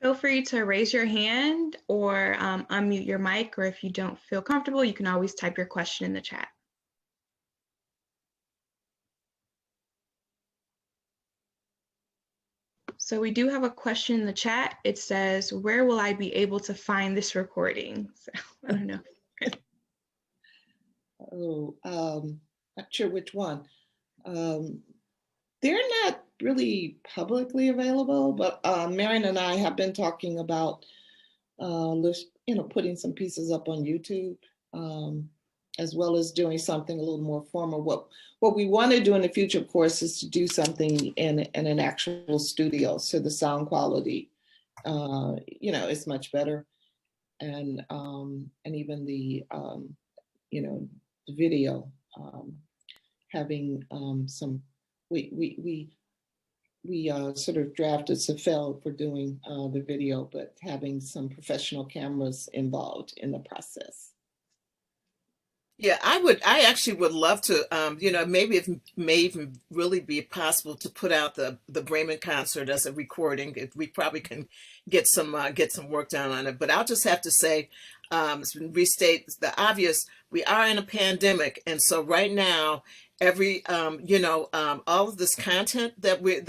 Feel free to raise your hand or unmute your mic, or if you don't feel comfortable, you can always type your question in the chat. So we do have a question in the chat. It says, where will I be able to find this recording? So, I don't know. Not sure which one. They're not really publicly available, but Marion and I have been talking about putting some pieces up on YouTube, as well as doing something a little more formal. What we want to do in the future, of course, is to do something in an actual studio, so the sound quality is much better, and even the the video, having some. We sort of drafted Safel for doing the video, but having some professional cameras involved in the process. Yeah, I actually would love to, maybe it may even really be possible to put out the Bremen concert as a recording. We probably can get some work done on it. But I'll just have to say, restate the obvious. We are in a pandemic, and so right now, every all of this content that we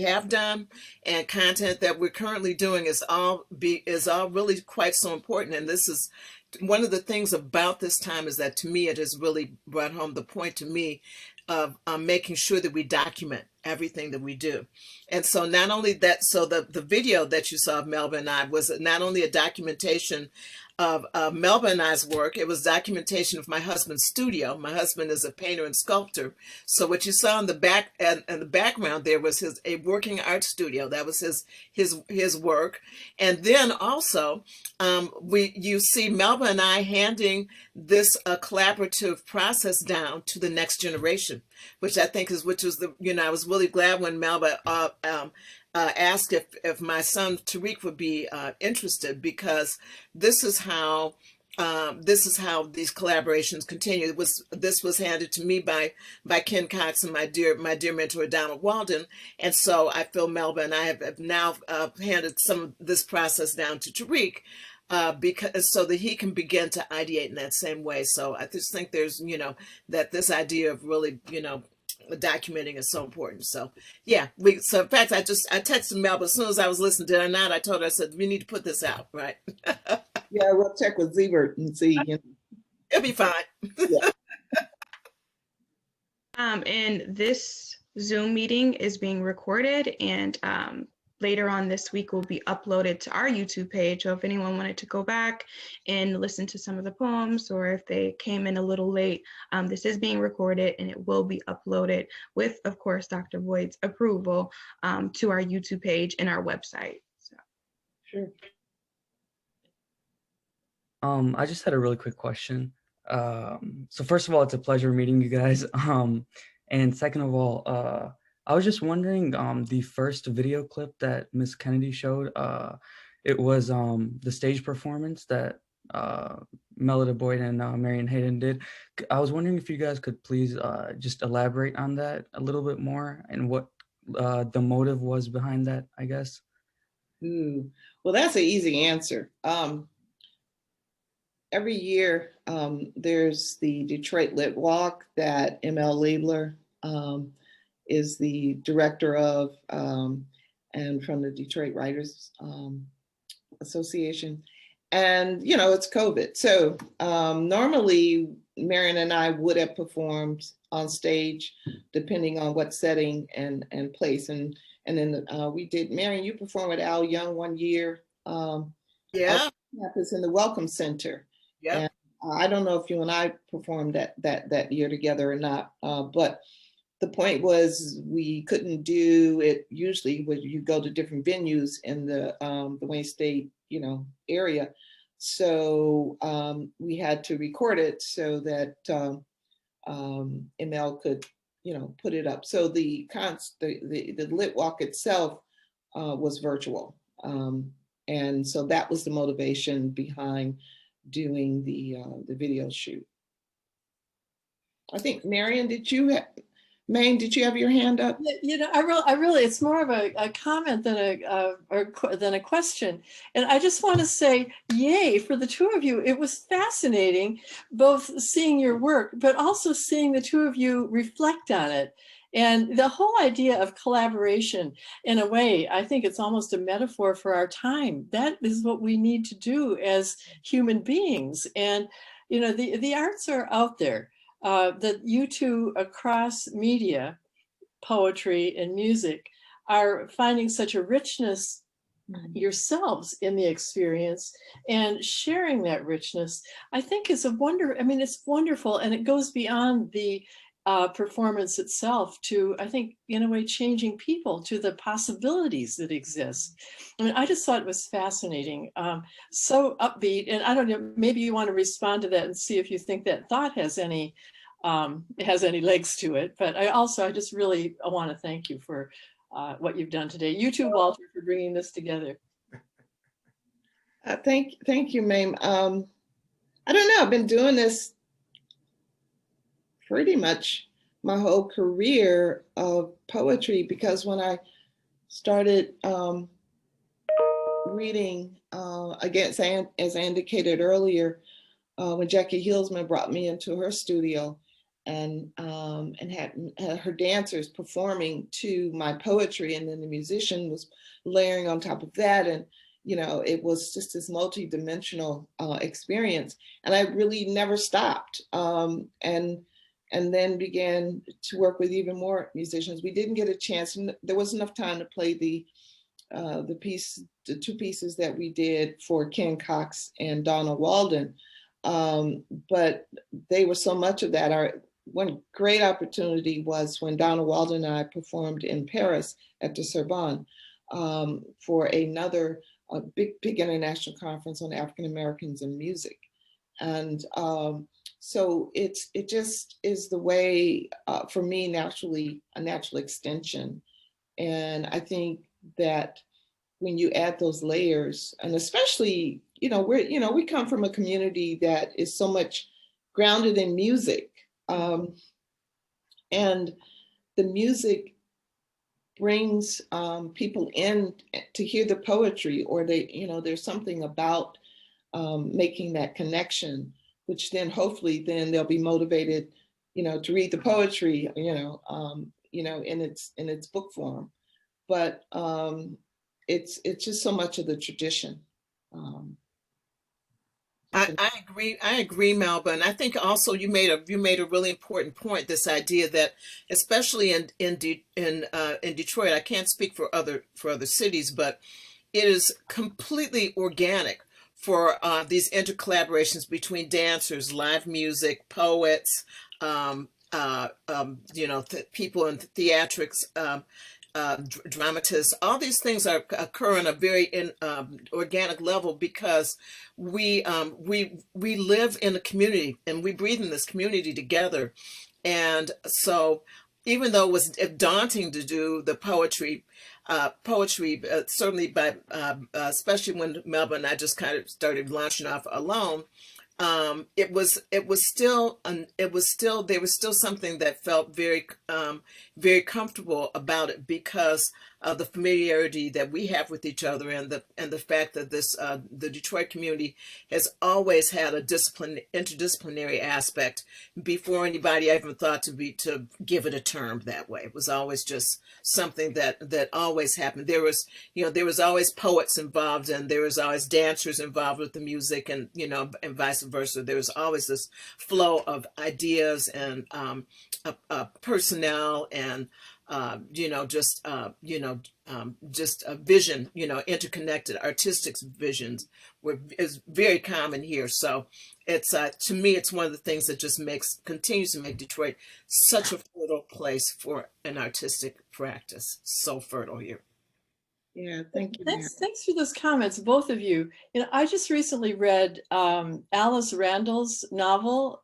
have done and content that we're currently doing is all really quite so important. And this is one of the things about this time is that to me, it has really brought home the point to me of making sure that we document everything that we do. And so not only that, so the video that you saw of Melba and I was not only a documentation of Melba and I's work, it was documentation of my husband's studio. My husband is a painter and sculptor. So what you saw in the back and the background there was a working art studio. That was his work. And then also you see Melba and I handing this collaborative process down to the next generation, which I think which was I was really glad when Melba asked if my son Tariq would be interested, because this is how these collaborations continue. This was handed to me by Ken Cox and my dear mentor Donald Walden, and so I feel Melba and I have now handed some of this process down to Tariq. Because so that he can begin to ideate in that same way. So I just think there's, that this idea of really, documenting is so important. So yeah, so in fact, I texted Melba as soon as I was listening. Did I not? I told her, I said, we need to put this out, right? Yeah, we'll check with Zebert and see. It'll be fine. Yeah. And this Zoom meeting is being recorded, and later on this week will be uploaded to our YouTube page. So if anyone wanted to go back and listen to some of the poems, or if they came in a little late, this is being recorded and it will be uploaded with, of course, Dr. Boyd's approval to our YouTube page and our website. So. Sure. I just had a really quick question. So first of all, it's a pleasure meeting you guys. And second of all, I was just wondering, the first video clip that Miss Kennedy showed, it was the stage performance that Melba Boyd and Marion Hayden did. I was wondering if you guys could please just elaborate on that a little bit more and what the motive was behind that, I guess. Well, that's an easy answer. Every year, there's the Detroit Lit Walk that M.L. Liebler is the director of, and from the Detroit Writers Association. And, it's COVID. So normally Marion and I would have performed on stage, depending on what setting and place. And then we did, Marion, you performed with Al Young one year. Yeah. Campus in the Welcome Center. Yeah. And I don't know if you and I performed that year together or not, but the point was we couldn't do it usually when you go to different venues in the Wayne State, area. So we had to record it so that ML could, put it up. So the Lit Walk itself was virtual. And so that was the motivation behind doing the video shoot. I think, Marion, did you have your hand up? I really, it's more of a comment than a question. And I just want to say, yay for the two of you. It was fascinating, both seeing your work, but also seeing the two of you reflect on it. And the whole idea of collaboration, in a way, I think it's almost a metaphor for our time. That is what we need to do as human beings. And, the arts are out there. That you two across media, poetry and music, are finding such a richness yourselves in the experience, and sharing that richness, I think is a wonder. I mean, it's wonderful, and it goes beyond the performance itself to, I think, in a way, changing people to the possibilities that exist. I mean, I just thought it was fascinating, so upbeat. And I don't know, maybe you want to respond to that and see if you think that thought has any legs to it. But I just really want to thank you for what you've done today. You too, Walter, for bringing this together. Thank you, Mame. I don't know, I've been doing this pretty much my whole career of poetry, because when I started reading, again, as I indicated earlier, when Jackie Hillsman brought me into her studio and had her dancers performing to my poetry, and then the musician was layering on top of that, and you know, it was just this multi-dimensional experience. And I really never stopped. And then began to work with even more musicians. We didn't get a chance, and there wasn't enough time to play the two pieces that we did for Ken Cox and Donna Walden. But they were so much of that. One great opportunity was when Donna Walden and I performed in Paris at the Sorbonne for another big international conference on African Americans in music. And so it just is the way, for me, naturally, a natural extension. And I think that when you add those layers, and especially, we come from a community that is so much grounded in music. And the music brings people in to hear the poetry, or there's something about making that connection, which then hopefully then they'll be motivated, to read the poetry, in its book form. But it's just so much of the tradition. I agree, Melba, and I think also you made a really important point. This idea that, especially in Detroit, I can't speak for other cities, but it is completely organic for these intercollaborations between dancers, live music, poets, people in theatrics. Dramatists, all these things occur on a very organic level, because we live in a community and we breathe in this community together. And so even though it was daunting to do the poetry, certainly by especially when Melba and I just kind of started launching off alone, there was still something that felt very very comfortable about it, because of the familiarity that we have with each other, and the fact that the Detroit community has always had a interdisciplinary aspect before anybody even thought to give it a term that way. It was always just something that always happened. There was always poets involved, and there was always dancers involved with the music, and and vice versa. There was always this flow of ideas and personnel, and just a vision, interconnected artistic visions is very common here. So it's to me, it's one of the things that just continues to make Detroit such a fertile place for an artistic practice. So fertile here. Yeah, thank you. Thanks for those comments, both of you. I just recently read Alice Randall's novel,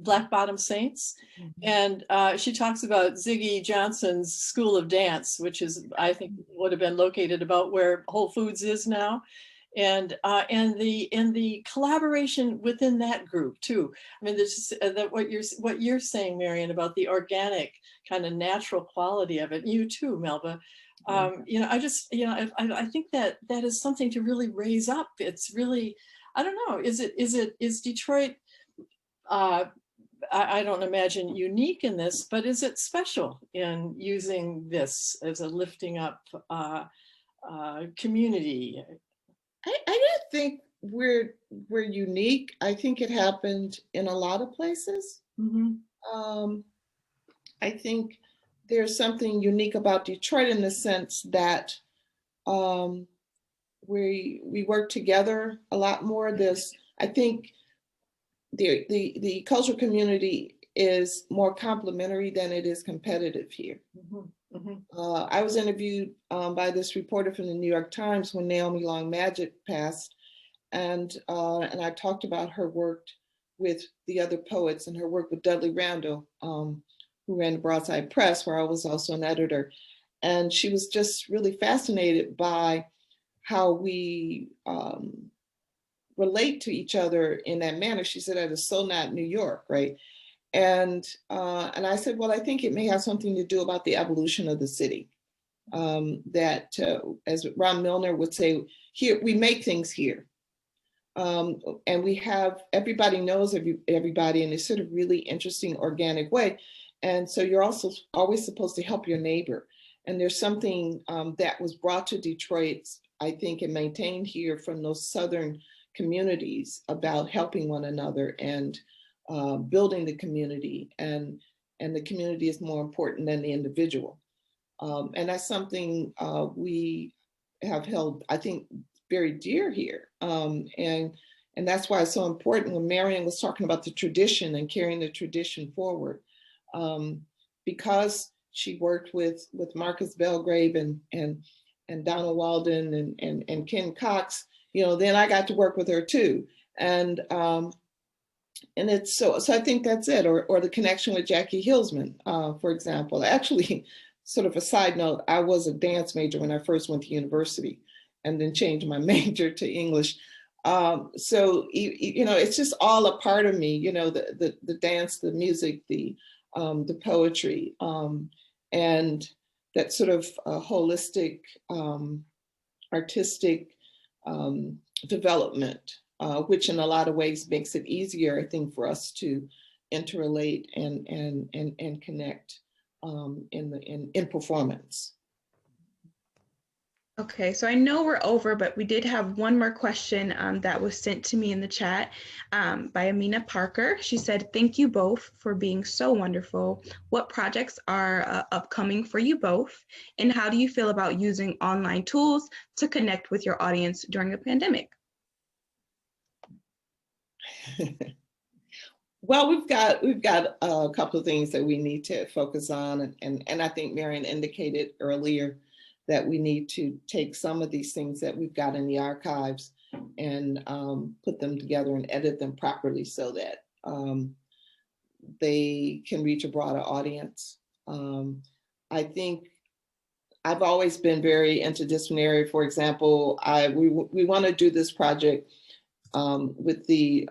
Black Bottom Saints, and she talks about Ziggy Johnson's School of Dance, which is, I think, would have been located about where Whole Foods is now, and the collaboration within that group too. I mean, there's what you're saying, Marion, about the organic kind of natural quality of it. You too, Melba. I think that is something to really raise up. It's really, I don't know, is Detroit, I don't imagine unique in this, but is it special in using this as a lifting up community? I don't think we're unique. I think it happened in a lot of places. Mm-hmm. I think there's something unique about Detroit in the sense that we work together a lot more. I think the cultural community is more complementary than it is competitive here. Mm-hmm. Mm-hmm. I was interviewed by this reporter from the New York Times when Naomi Long Madgett passed, and I talked about her work with the other poets and her work with Dudley Randall, who ran the Broadside Press, where I was also an editor. And she was just really fascinated by how we relate to each other in that manner. She said, that is so not New York, right? And I said, well, I think it may have something to do about the evolution of the city. That, as Ron Milner would say, here, we make things here. And we have, everybody knows everybody in a sort of really interesting, organic way. And so you're also always supposed to help your neighbor. And there's something that was brought to Detroit I think, and maintained here from those Southern communities about helping one another and building the community, and the community is more important than the individual. And that's something we have held, I think, very dear here. And that's why it's so important when Marion was talking about the tradition and carrying the tradition forward. Because she worked with Marcus Belgrave and Donald Walden and Ken Cox, you know, then I got to work with her too. And it's so I think that's it, or the connection with Jackie Hillsman, for example. Actually, sort of a side note, I was a dance major when I first went to university and then changed my major to English. So, you know, it's just all a part of me, you know, the dance, the music, the poetry, and that sort of holistic artistic development, which in a lot of ways makes it easier, I think, for us to interrelate and connect in performance. Okay, so I know we're over, but we did have one more question that was sent to me in the chat by Amina Parker. She said, "Thank you both for being so wonderful. What projects are upcoming for you both? And how do you feel about using online tools to connect with your audience during a pandemic?" Well, we've got a couple of things that we need to focus on, and I think Marion indicated earlier that we need to take some of these things that we've got in the archives and put them together and edit them properly so that they can reach a broader audience. I think I've always been very interdisciplinary. For example, we want to do this project with the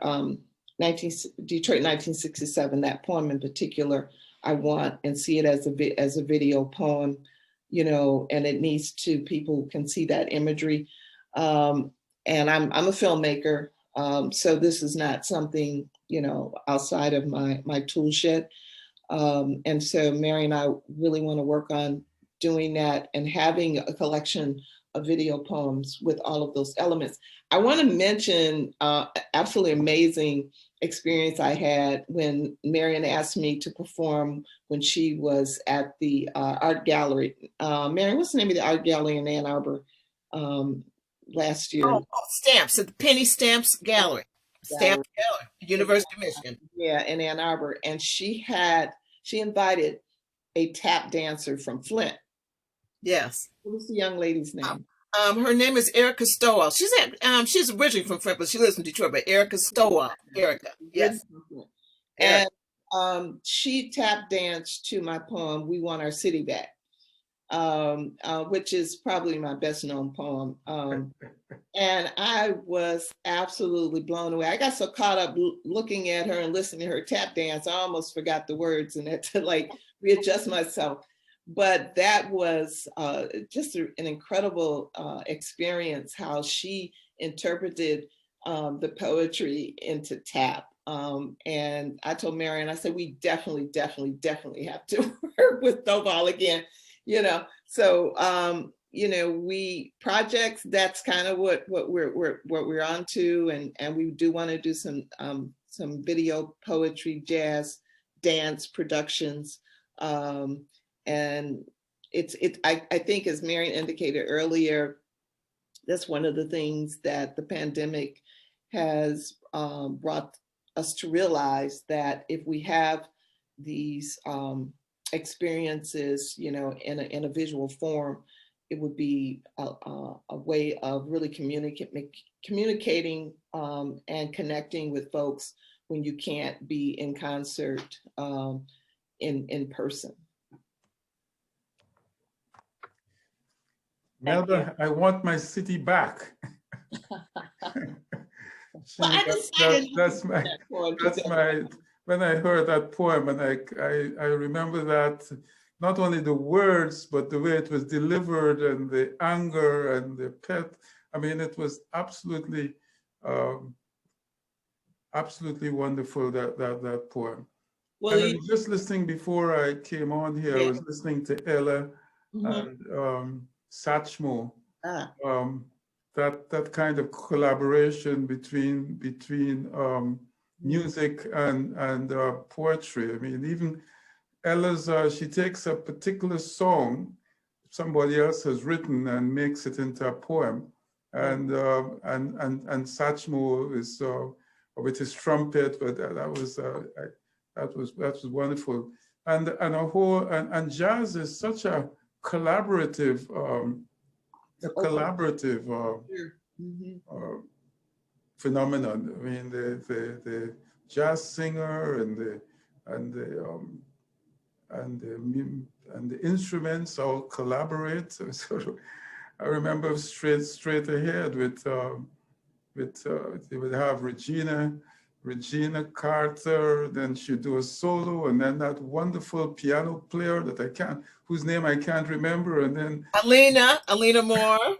Detroit 1967, that poem in particular. I want and see it as a video poem, you know, and it needs to, people can see that imagery. And I'm a filmmaker, so this is not something, you know, outside of my tool shed. And so Mary and I really want to work on doing that and having a collection of video poems with all of those elements. I want to mention absolutely amazing experience I had when Marion asked me to perform when she was at the art gallery. Marion, what's the name of the art gallery in Ann Arbor last year? Oh, Stamps at the Penny Stamps Gallery. Stamp Gallery, University of Michigan. Yeah, in Ann Arbor. And she invited a tap dancer from Flint. Yes. What was the young lady's name? Her name is Erica Stowell. She's originally from Flint, but she lives in Detroit. But Erica Stowell, Erica, yes. And she tap danced to my poem, "We Want Our City Back," which is probably my best known poem. And I was absolutely blown away. I got so caught up looking at her and listening to her tap dance, I almost forgot the words and had to like readjust myself. But that was just an incredible experience, how she interpreted the poetry into tap. And I told Marion, I said, we definitely have to work with Doval again, you know. So, you know, projects, that's kind of what we're on to. And we do want to do some video poetry, jazz, dance productions. And I think, as Marion indicated earlier, that's one of the things that the pandemic has brought us to realize, that if we have these experiences, you know, in a visual form, it would be a way of really communicating and connecting with folks when you can't be in concert in person. Melba, I want my city back. Well, I decided that's my, when I heard that poem, and I remember that, not only the words, but the way it was delivered and the anger and the pet. I mean, it was absolutely, absolutely wonderful, that poem. Well, and I was just listening before I came on here, I was listening to Ella and Satchmo. that kind of collaboration between music and poetry. I mean, even Ella's, she takes a particular song somebody else has written and makes it into a poem, and Satchmo is with his trumpet, but that was wonderful, and a whole and jazz is such a collaborative phenomenon. I mean, the jazz singer and the instruments all collaborate. So I remember straight ahead with they would have Regina Carter, then she'd do a solo, and then that wonderful piano player whose name I can't remember, and then Alina Moore.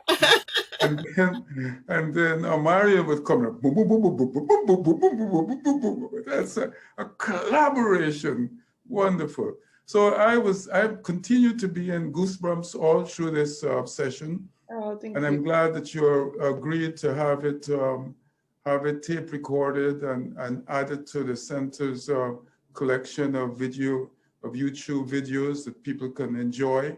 and then Marion would come up. Boom, boom, boom, boom, boom, boom, boom, boom, boom, boom, boom, boom, boom, boom, boom. That's a collaboration. Wonderful. So I continued to be in goosebumps all through this session. Oh, thank and you. I'm glad that you agreed to have it tape recorded and added to the center's collection of YouTube videos that people can enjoy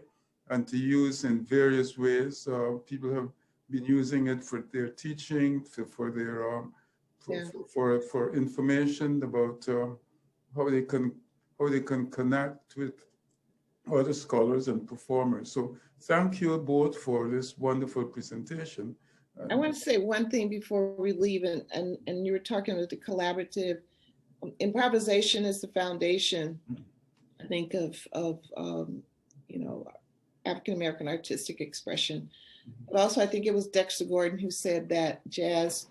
and to use in various ways. People have been using it for their teaching, for their for information about how they can connect with other scholars and performers. So thank you both for this wonderful presentation. I want to say one thing before we leave, and you were talking about the collaborative. Improvisation is the foundation, I think, of you know, African American artistic expression. But also, I think it was Dexter Gordon who said that jazz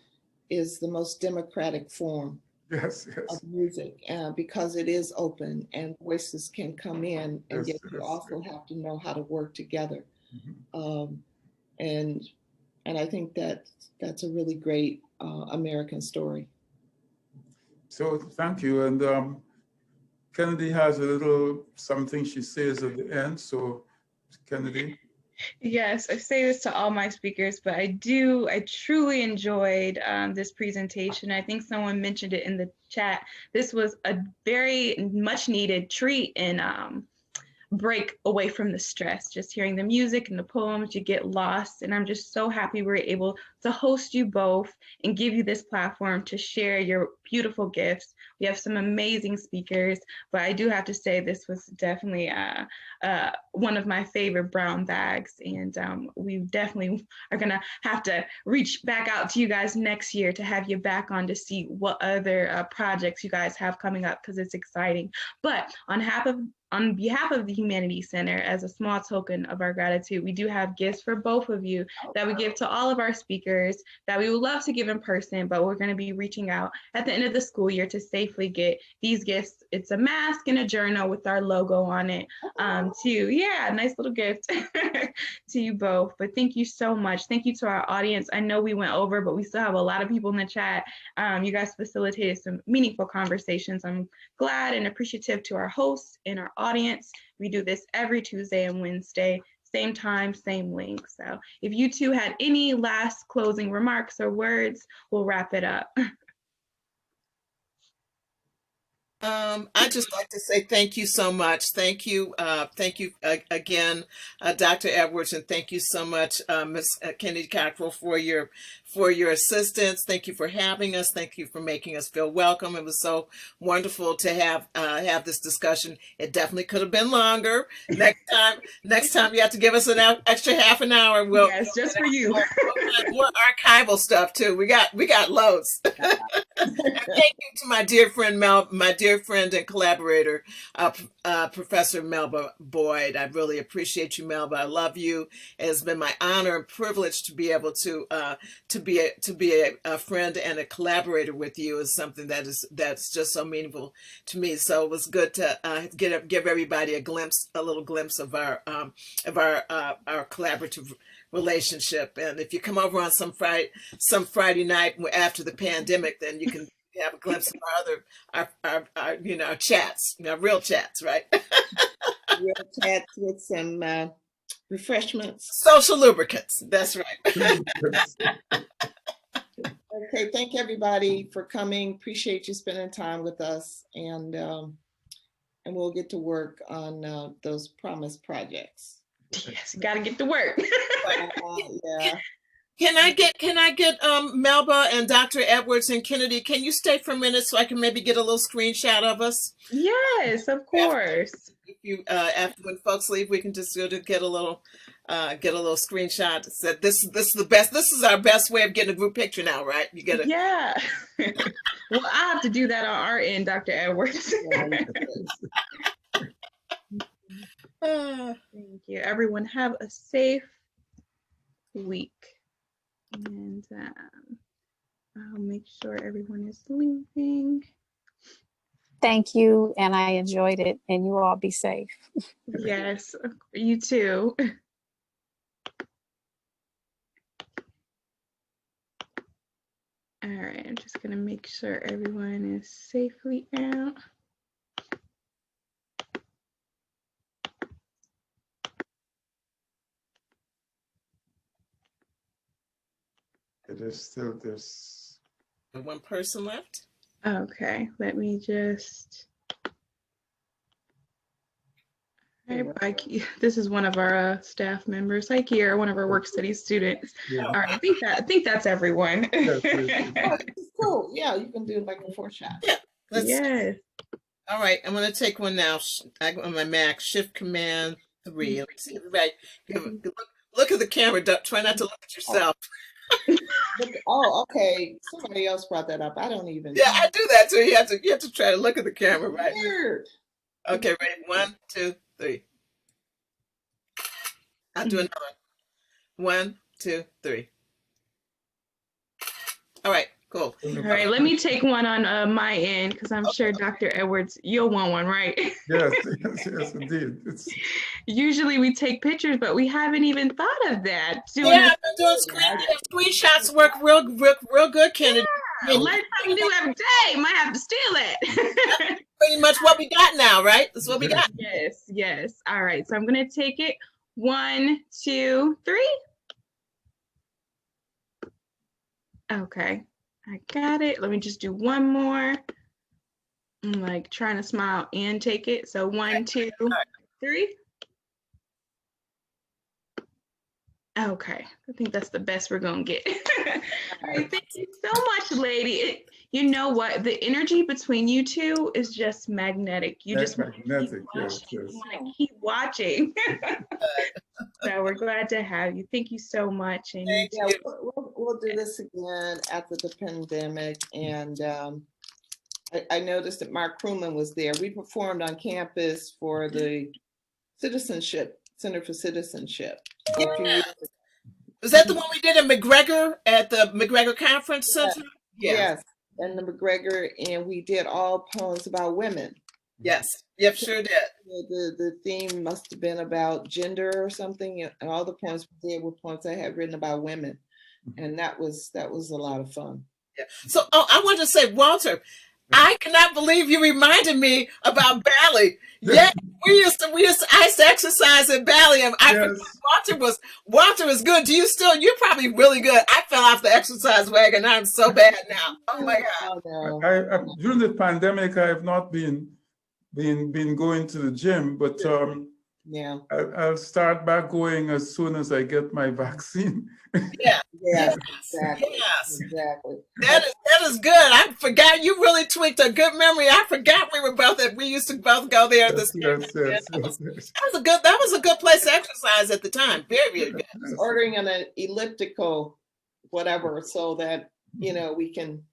is the most democratic form of music because it is open and voices can come in, and yet you also have to know how to work together. And I think that's a really great American story. So thank you. And Kennedy has a little something she says at the end. So Kennedy. Yes, I say this to all my speakers, but I truly enjoyed this presentation. I think someone mentioned it in the chat. This was a very much needed treat and break away from the stress. Just hearing the music and the poems, you get lost. And I'm just so happy we're able to host you both and give you this platform to share your beautiful gifts. We have some amazing speakers, but I do have to say this was definitely one of my favorite brown bags. And we definitely are gonna have to reach back out to you guys next year to have you back on to see what other projects you guys have coming up, because it's exciting. But on behalf of the Humanities Center, as a small token of our gratitude, we do have gifts for both of you that we give to all of our speakers that we would love to give in person, but we're going to be reaching out at the end of the school year to safely get these gifts. It's a mask and a journal with our logo on it. Nice little gift to you both. But thank you so much. Thank you to our audience. I know we went over, but we still have a lot of people in the chat. You guys facilitated some meaningful conversations. I'm glad and appreciative to our hosts and our audience. We do this every Tuesday and Wednesday, same time, same link. So if you two had any last closing remarks or words, we'll wrap it up. I'd just like to say thank you so much. Thank you again, Dr. Edwards, and thank you so much, Ms. Kennedy Cockrell, for your assistance. Thank you for having us. Thank you for making us feel welcome. It was so wonderful to have this discussion. It definitely could have been longer. Next time you have to give us an extra half an hour. Yes, just for you. More archival stuff too. We got loads. And thank you to my dear friend and collaborator, Professor Melba Boyd. I really appreciate you, Melba. I love you. It has been my honor and privilege to be able to be a friend and a collaborator with you. Is something that's just so meaningful to me. So it was good to give everybody a little glimpse of our collaborative relationship. And if you come over on some Friday night after the pandemic, then you can have a glimpse of our chats, real chats, right? Real chats with some refreshments. Social lubricants. That's right. Okay, thank everybody for coming. Appreciate you spending time with us, and we'll get to work on those promised projects. Yes, got to get to work. Yeah. Can I get Melba and Dr. Edwards and Kennedy? Can you stay for a minute so I can maybe get a little screenshot of us? Yes, of course. If you after when folks leave, we can just go to get a little screenshot. Said this is the best. This is our best way of getting a group picture now, right? You get it. Yeah. Well, I have to do that on our end, Dr. Edwards. Thank you. Everyone have a safe week. And I'll make sure everyone is leaving. Thank you, and I enjoyed it, and you all be safe. Yes, you too. All right, I'm just gonna make sure everyone is safely out. There's one person left. Okay, let me just. Hi, this is one of our staff members. Hi, Kiera, one of our work study students. Yeah. All right, I think that's everyone. Cool. Yeah, you can do like a 4-shot. Yeah. Yes. All right, I'm going to take one now. On my Mac, Shift Command 3. Let me see. Everybody, look at the camera. Try not to look at yourself. Oh, okay. Somebody else brought that up. I don't even. Yeah, I do that too. You have to try to look at the camera, right? Weird. Okay, ready? 1, 2, 3. I'll do another one. 1, 2, 3. All right, cool. All right, let me take one on my end because I'm sure Dr. Edwards, you'll want one, right? yes, indeed. Usually we take pictures, but we haven't even thought of that. I've been doing screenshots work real good, Kennedy. Yeah, learn something new every day. Might have to steal it. Pretty much what we got now, right? That's what we got. Yes. All right, so I'm gonna take it. 1, 2, 3. Okay, I got it. Let me just do one more. I'm like trying to smile and take it. So 1, 2, 3. Okay, I think that's the best we're gonna get. All right, thank you so much, lady. You know what? The energy between you two is just magnetic. You just want to keep watching. So we're glad to have you. Thank you so much. And yeah, we'll do this again after the pandemic. And I noticed that Mark Crewman was there. We performed on campus for the Center for Citizenship. Yeah. Was that the one we did in McGregor at the McGregor Conference Center? Yes, and the McGregor, and we did all poems about women. Yes, yep, sure did. The theme must have been about gender or something, and all the poems we did were poems I had written about women, and that was a lot of fun. Yeah. So, I wanted to say, Walter, I cannot believe you reminded me about ballet. Yeah, I used to exercise at ballet, and I forgot Walter was good. You're probably really good. I fell off the exercise wagon. I'm so bad now. Oh my God. I during the pandemic, I have not been going to the gym, but yeah, I'll start back going as soon as I get my vaccine. Exactly. That is good. I forgot you really tweaked a good memory. I forgot we used to both go there. That was a good place to exercise at the time. Very, very good. I was ordering an elliptical, whatever, so that we can.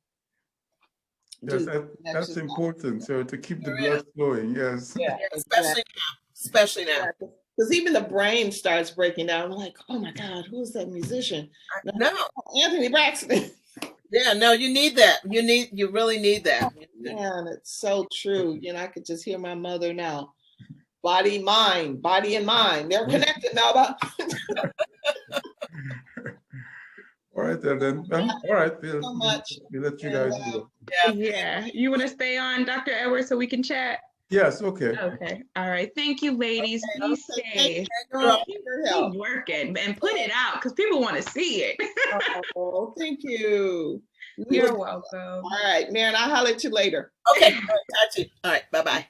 Yes, that's important. So to keep the blood flowing, yes. Yeah, especially now. Because even the brain starts breaking down. I'm like, oh my God, who is that musician? No, Anthony Braxton. Yeah, no, you need that. You really need that. Yeah, and it's so true. I could just hear my mother now. Body and mind. They're connected now. All right, then. All right. We'll let you guys go. Yeah. You want to stay on, Dr. Edwards, so we can chat? Yes, okay. Okay. All right. Thank you, ladies. Be Okay, thank safe. you, girl, for your help. Keep working and put it out because people want to see it. Oh, thank you. You're welcome. All right, Marion, I'll holler at you later. Okay, all right, talk to you. All right, bye-bye.